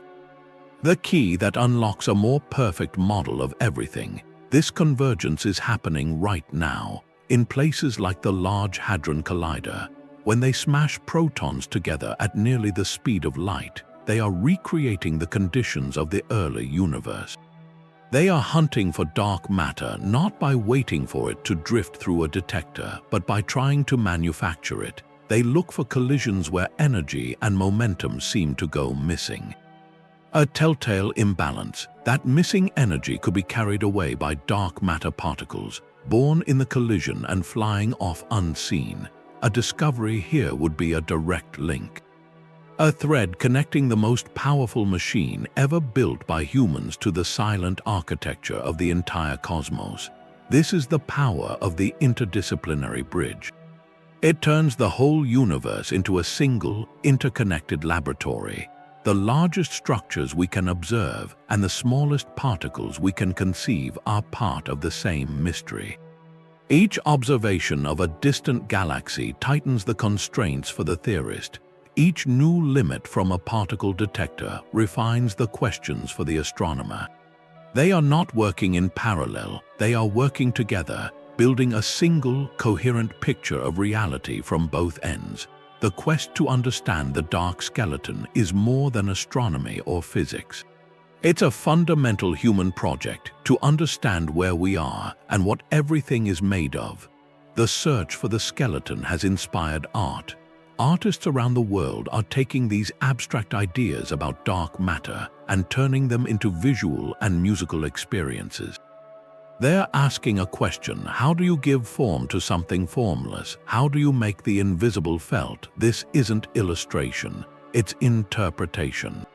A: The key that unlocks a more perfect model of everything. This convergence is happening right now, in places like the Large Hadron Collider. When they smash protons together at nearly the speed of light, they are recreating the conditions of the early universe. They are hunting for dark matter not by waiting for it to drift through a detector, but by trying to manufacture it. They look for collisions where energy and momentum seem to go missing. A telltale imbalance. That missing energy could be carried away by dark matter particles, born in the collision and flying off unseen. A discovery here would be a direct link. A thread connecting the most powerful machine ever built by humans to the silent architecture of the entire cosmos. This is the power of the interdisciplinary bridge. It turns the whole universe into a single, interconnected laboratory. The largest structures we can observe and the smallest particles we can conceive are part of the same mystery. Each observation of a distant galaxy tightens the constraints for the theorist. Each new limit from a particle detector refines the questions for the astronomer. They are not working in parallel, they are working together, building a single, coherent picture of reality from both ends. The quest to understand the dark skeleton is more than astronomy or physics. It's a fundamental human project to understand where we are and what everything is made of. The search for the skeleton has inspired art. Artists around the world are taking these abstract ideas about dark matter and turning them into visual and musical experiences. They're asking a question: how do you give form to something formless? How do you make the invisible felt? This isn't illustration, it's interpretation.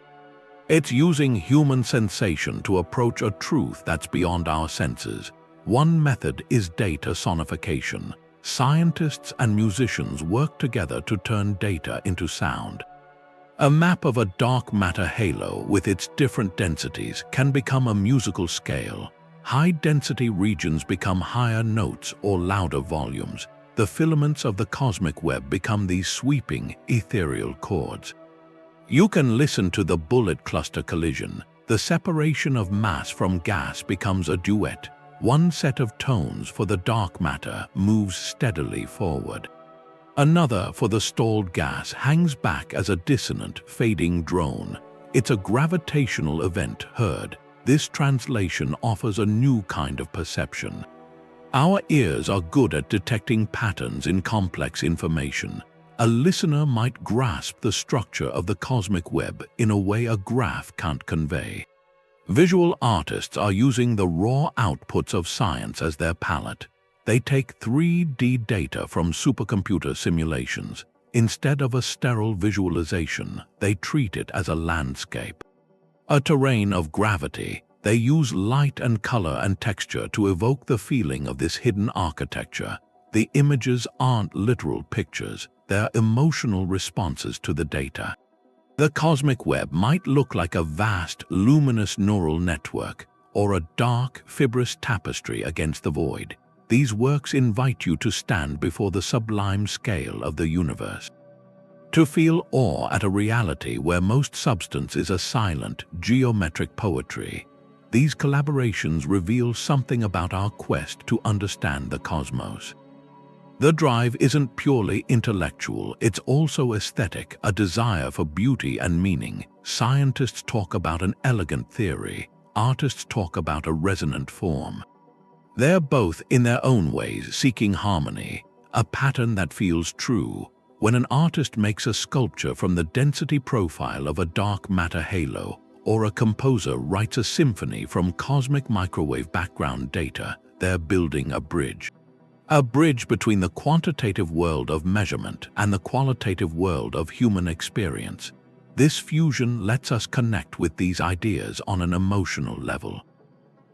A: It's using human sensation to approach a truth that's beyond our senses. One method is data sonification. Scientists and musicians work together to turn data into sound. A map of a dark matter halo with its different densities can become a musical scale. High-density regions become higher notes or louder volumes. the filaments of the cosmic web become these sweeping, ethereal chords. You can listen to the bullet cluster collision. The separation of mass from gas becomes a duet. One set of tones for the dark matter moves steadily forward. Another for the stalled gas hangs back as a dissonant, fading drone. It's a gravitational event heard. This translation offers a new kind of perception. Our ears are good at detecting patterns in complex information. A listener might grasp the structure of the cosmic web in a way a graph can't convey. Visual artists are using the raw outputs of science as their palette. They take 3D data from supercomputer simulations. Instead of a sterile visualization, they treat it as a landscape. A terrain of gravity. They use light and color and texture to evoke the feeling of this hidden architecture. The images aren't literal pictures, they're emotional responses to the data. The cosmic web might look like a vast, luminous neural network, or a dark, fibrous tapestry against the void. These works invite you to stand before the sublime scale of the universe. To feel awe at a reality where most substance is a silent, geometric poetry. These collaborations reveal something about our quest to understand the cosmos. The drive isn't purely intellectual, it's also aesthetic, a desire for beauty and meaning. Scientists talk about an elegant theory, artists talk about a resonant form. They're both, in their own ways, seeking harmony, a pattern that feels true. When an artist makes a sculpture from the density profile of a dark matter halo, or a composer writes a symphony from cosmic microwave background data, they're building a bridge. A bridge between the quantitative world of measurement and the qualitative world of human experience. This fusion lets us connect with these ideas on an emotional level.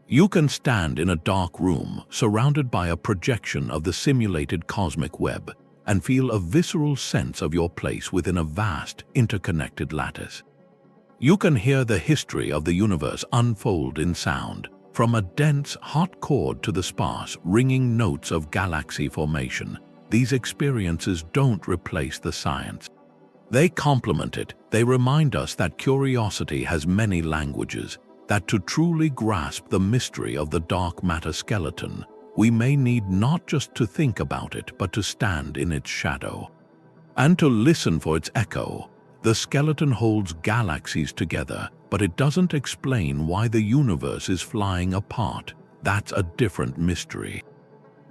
A: You can stand in a dark room, surrounded by a projection of the simulated cosmic web, and feel a visceral sense of your place within a vast, interconnected lattice. You can hear the history of the universe unfold in sound, from a dense, hot chord to the sparse, ringing notes of galaxy formation. These experiences don't replace the science. They complement it. They remind us that curiosity has many languages, that to truly grasp the mystery of the dark matter skeleton, we may need not just to think about it, but to stand in its shadow. And to listen for its echo. The skeleton holds galaxies together, but it doesn't explain why the universe is flying apart. That's a different mystery.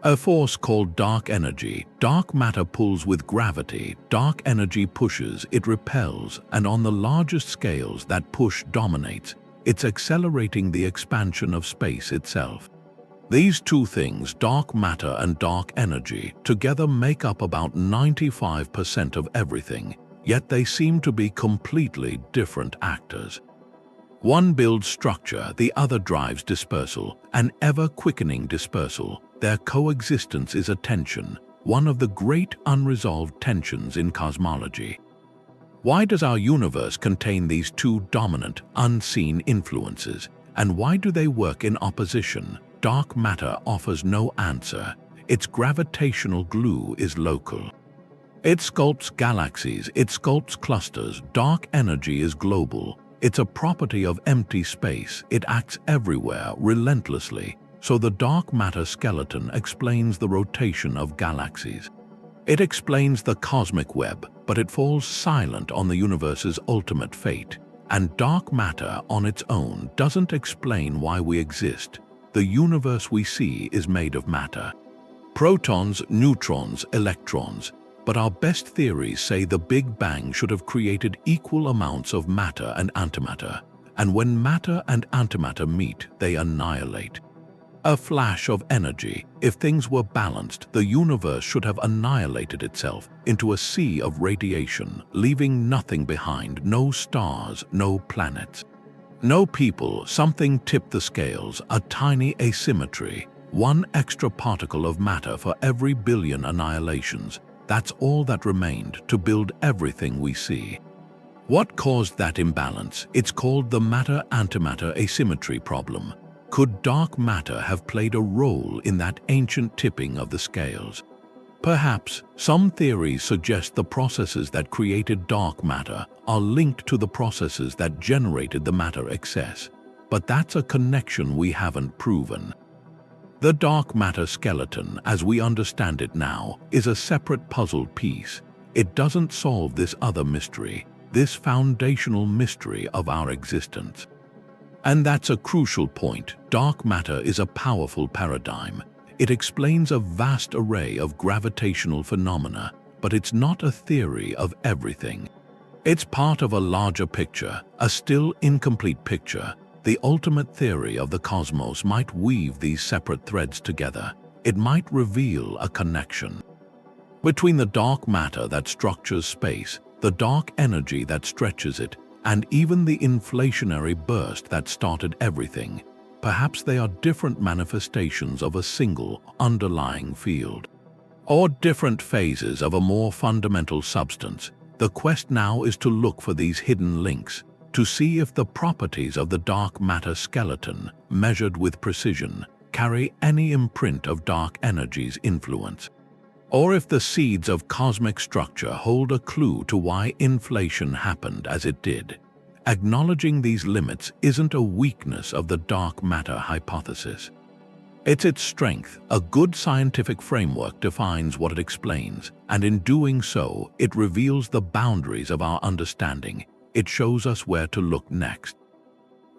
A: A force called dark energy. Dark matter pulls with gravity. Dark energy pushes, it repels, and on the largest scales that push dominates. It's accelerating the expansion of space itself. These two things, dark matter and dark energy, together make up about 95% of everything, yet they seem to be completely different actors. One builds structure, the other drives dispersal, an ever-quickening dispersal. Their coexistence is a tension, one of the great unresolved tensions in cosmology. Why does our universe contain these two dominant, unseen influences, and why do they work in opposition? Dark matter offers no answer. Its gravitational glue is local. It sculpts galaxies, it sculpts clusters. Dark energy is global. It's a property of empty space. It acts everywhere, relentlessly. So the dark matter skeleton explains the rotation of galaxies. It explains the cosmic web, but it falls silent on the universe's ultimate fate. And dark matter on its own doesn't explain why we exist. The universe we see is made of matter. Protons, neutrons, electrons. But our best theories say the Big Bang should have created equal amounts of matter and antimatter. And when matter and antimatter meet, they annihilate. A flash of energy. If things were balanced, the universe should have annihilated itself into a sea of radiation, leaving nothing behind, no stars, no planets. No people. Something tipped the scales, a tiny asymmetry. One extra particle of matter for every billion annihilations. That's all that remained to build everything we see. What caused that imbalance? It's called the matter-antimatter asymmetry problem. Could dark matter have played a role in that ancient tipping of the scales? Perhaps some theories suggest the processes that created dark matter are linked to the processes that generated the matter excess, but that's a connection we haven't proven. The dark matter skeleton, as we understand it now, is a separate puzzle piece. It doesn't solve this other mystery, this foundational mystery of our existence. And that's a crucial point. Dark matter is a powerful paradigm. It explains a vast array of gravitational phenomena, but it's not a theory of everything. It's part of a larger picture, a still incomplete picture. The ultimate theory of the cosmos might weave these separate threads together. It might reveal a connection between the dark matter that structures space, the dark energy that stretches it, and even the inflationary burst that started everything. Perhaps they are different manifestations of a single underlying field, or different phases of a more fundamental substance. The quest now is to look for these hidden links, to see if the properties of the dark matter skeleton, measured with precision, carry any imprint of dark energy's influence, or if the seeds of cosmic structure hold a clue to why inflation happened as it did. Acknowledging these limits isn't a weakness of the dark matter hypothesis. It's its strength. A good scientific framework defines what it explains, and in doing so, it reveals the boundaries of our understanding. It shows us where to look next.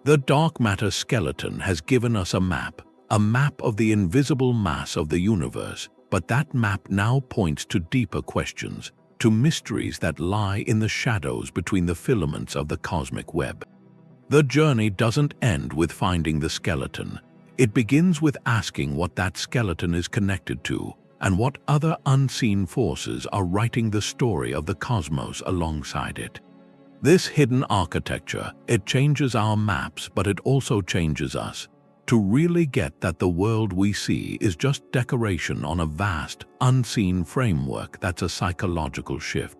A: The dark matter skeleton has given us a map of the invisible mass of the universe, but that map now points to deeper questions, to mysteries that lie in the shadows between the filaments of the cosmic web. The journey doesn't end with finding the skeleton. It begins with asking what that skeleton is connected to, and what other unseen forces are writing the story of the cosmos alongside it. This hidden architecture, it changes our maps, but it also changes us. To really get that the world we see is just decoration on a vast, unseen framework, that's a psychological shift.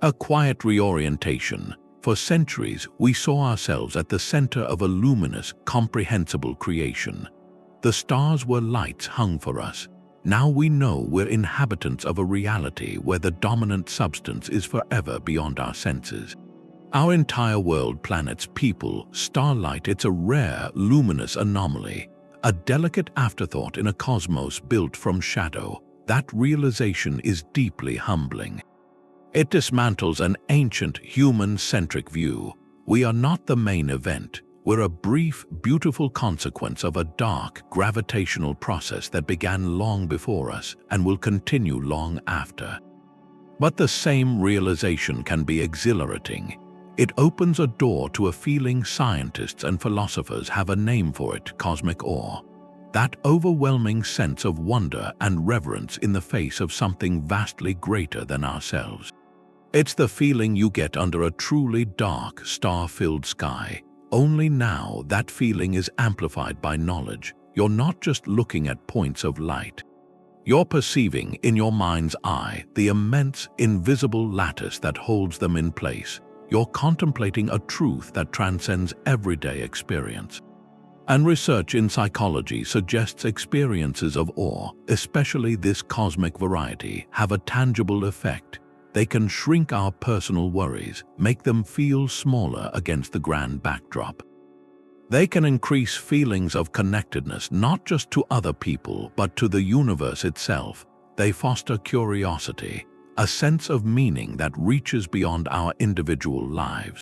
A: A quiet reorientation. For centuries, we saw ourselves at the center of a luminous, comprehensible creation. The stars were lights hung for us. Now we know we're inhabitants of a reality where the dominant substance is forever beyond our senses. Our entire world, planets, people, starlight, it's a rare, luminous anomaly, a delicate afterthought in a cosmos built from shadow. That realization is deeply humbling. It dismantles an ancient, human-centric view. We are not the main event. We're a brief, beautiful consequence of a dark, gravitational process that began long before us and will continue long after. But the same realization can be exhilarating. It opens a door to a feeling scientists and philosophers have a name for it: cosmic awe. That overwhelming sense of wonder and reverence in the face of something vastly greater than ourselves. It's the feeling you get under a truly dark, star-filled sky. Only now that feeling is amplified by knowledge. You're not just looking at points of light. You're perceiving in your mind's eye the immense, invisible lattice that holds them in place. You're contemplating a truth that transcends everyday experience. And research in psychology suggests experiences of awe, especially this cosmic variety, have a tangible effect. They can shrink our personal worries, make them feel smaller against the grand backdrop. They can increase feelings of connectedness not just to other people but to the universe itself. They foster curiosity, a sense of meaning that reaches beyond our individual lives.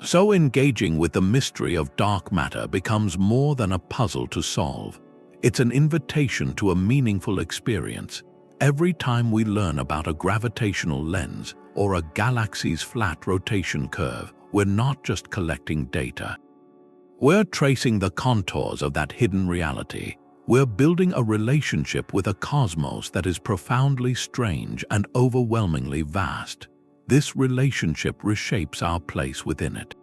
A: So engaging with the mystery of dark matter becomes more than a puzzle to solve. It's an invitation to a meaningful experience. Every time we learn about a gravitational lens or a galaxy's flat rotation curve, we're not just collecting data. We're tracing the contours of that hidden reality. We're building a relationship with a cosmos that is profoundly strange and overwhelmingly vast. This relationship reshapes our place within it.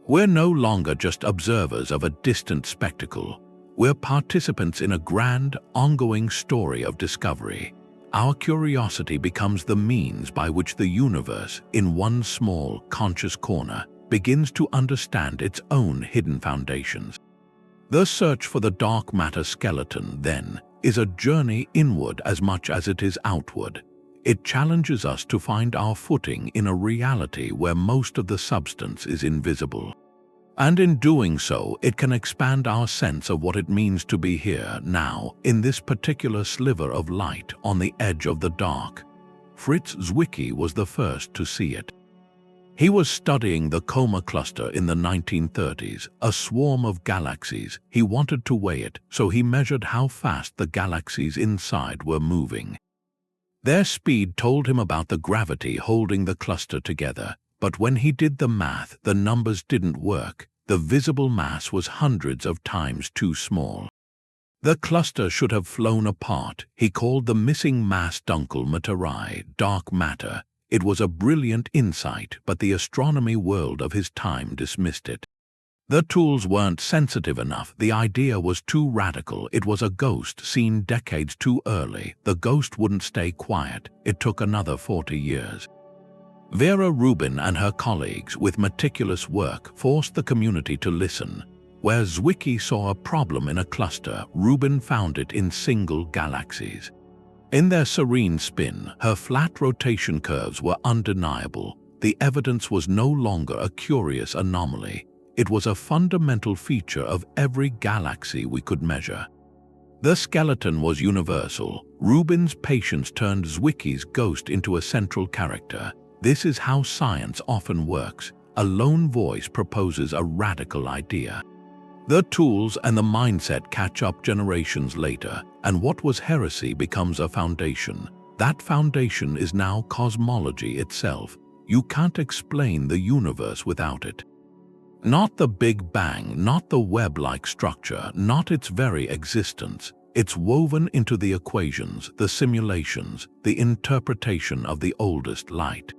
A: We're no longer just observers of a distant spectacle. We're participants in a grand, ongoing story of discovery. Our curiosity becomes the means by which the universe, in one small, conscious corner, begins to understand its own hidden foundations. The search for the dark matter skeleton, then, is a journey inward as much as it is outward. It challenges us to find our footing in a reality where most of the substance is invisible. And in doing so, it can expand our sense of what it means to be here, now, in this particular sliver of light on the edge of the dark. Fritz Zwicky was the first to see it. He was studying the Coma cluster in the 1930s, a swarm of galaxies. He wanted to weigh it, so he measured how fast the galaxies inside were moving. Their speed told him about the gravity holding the cluster together. But when he did the math, the numbers didn't work. The visible mass was hundreds of times too small. The cluster should have flown apart. He called the missing mass Dunkel Materie, dark matter. It was a brilliant insight, but the astronomy world of his time dismissed it. The tools weren't sensitive enough. The idea was too radical. It was a ghost seen decades too early. The ghost wouldn't stay quiet. It took another 40 years. Vera Rubin and her colleagues, with meticulous work, forced the community to listen. Where Zwicky saw a problem in a cluster, Rubin found it in single galaxies. In their serene spin, her flat rotation curves were undeniable. The evidence was no longer a curious anomaly. It was a fundamental feature of every galaxy we could measure. The skeleton was universal. Rubin's patience turned Zwicky's ghost into a central character. This is how science often works. A lone voice proposes a radical idea. The tools and the mindset catch up generations later, and what was heresy becomes a foundation. That foundation is now cosmology itself. You can't explain the universe without it. Not the Big Bang, not the web-like structure, not its very existence. It's woven into the equations, the simulations, the interpretation of the oldest light.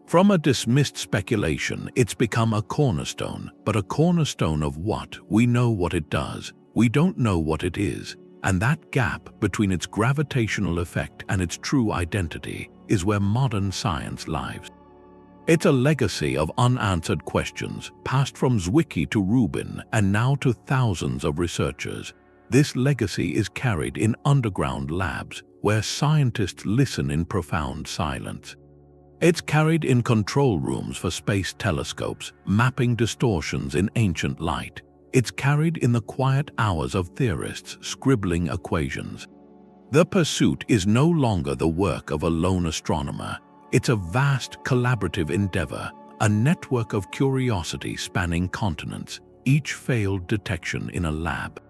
A: From a dismissed speculation, it's become a cornerstone, but a cornerstone of what? We know what it does. We don't know what it is. And that gap between its gravitational effect and its true identity is where modern science lives. It's a legacy of unanswered questions, passed from Zwicky to Rubin and now to thousands of researchers. This legacy is carried in underground labs, where scientists listen in profound silence. It's carried in control rooms for space telescopes, mapping distortions in ancient light. It's carried in the quiet hours of theorists scribbling equations. The pursuit is no longer the work of a lone astronomer. It's a vast collaborative endeavor, a network of curiosity spanning continents, each failed detection in a lab.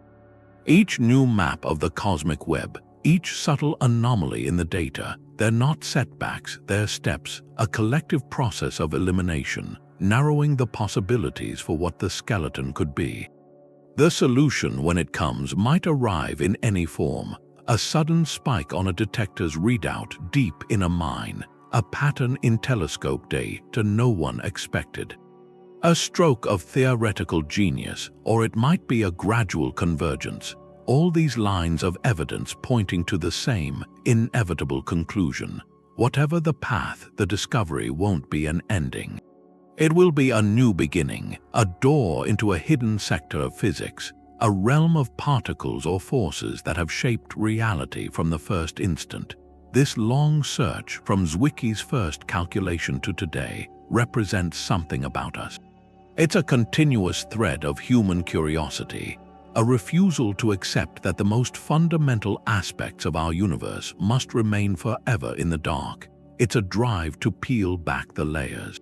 A: Each new map of the cosmic web, each subtle anomaly in the data, they're not setbacks, they're steps, a collective process of elimination, narrowing the possibilities for what the skeleton could be. The solution, when it comes, might arrive in any form: a sudden spike on a detector's readout deep in a mine, a pattern in telescope data no one expected. A stroke of theoretical genius, or it might be a gradual convergence. All these lines of evidence pointing to the same inevitable conclusion. Whatever the path, the discovery won't be an ending. It will be a new beginning, a door into a hidden sector of physics, a realm of particles or forces that have shaped reality from the first instant. This long search, from Zwicky's first calculation to today, represents something about us. It's a continuous thread of human curiosity, a refusal to accept that the most fundamental aspects of our universe must remain forever in the dark. It's a drive to peel back the layers,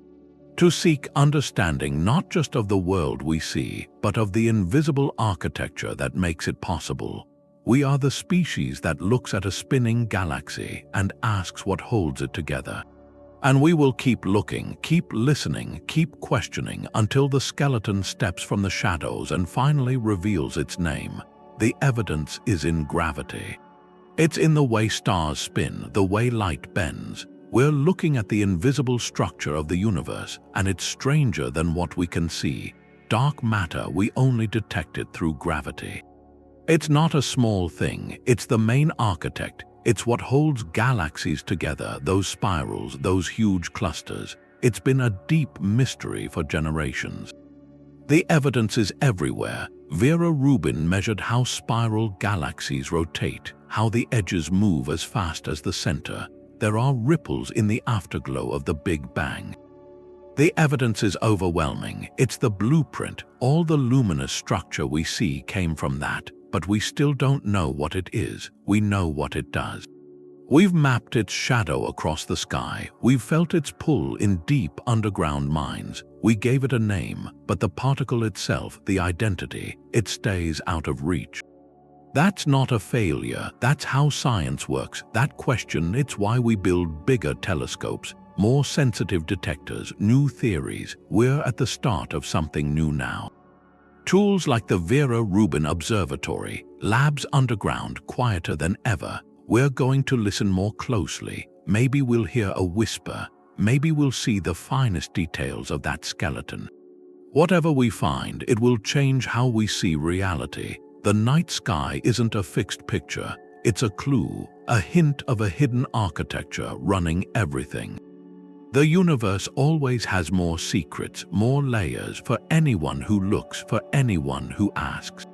A: to seek understanding not just of the world we see, but of the invisible architecture that makes it possible. We are the species that looks at a spinning galaxy and asks what holds it together. And we will keep looking, keep listening, keep questioning until the skeleton steps from the shadows and finally reveals its name. The evidence is in gravity. It's in the way stars spin, the way light bends. We're looking at the invisible structure of the universe, and it's stranger than what we can see. Dark matter, we only detect it through gravity. It's not a small thing, it's the main architect. It's what holds galaxies together, those spirals, those huge clusters. It's been a deep mystery for generations. The evidence is everywhere. Vera Rubin measured how spiral galaxies rotate, how the edges move as fast as the center. There are ripples in the afterglow of the Big Bang. The evidence is overwhelming. It's the blueprint. All the luminous structure we see came from that, but we still don't know what it is. We know what it does. We've mapped its shadow across the sky. We've felt its pull in deep underground mines. We gave it a name, but the particle itself, the identity, it stays out of reach. That's not a failure. That's how science works. That question, it's why we build bigger telescopes, more sensitive detectors, new theories. We're at the start of something new now. Tools like the Vera Rubin Observatory, labs underground, quieter than ever. We're going to listen more closely. Maybe we'll hear a whisper. Maybe we'll see the finest details of that skeleton. Whatever we find, it will change how we see reality. The night sky isn't a fixed picture. It's a clue, a hint of a hidden architecture running everything. The universe always has more secrets, more layers for anyone who looks, for anyone who asks.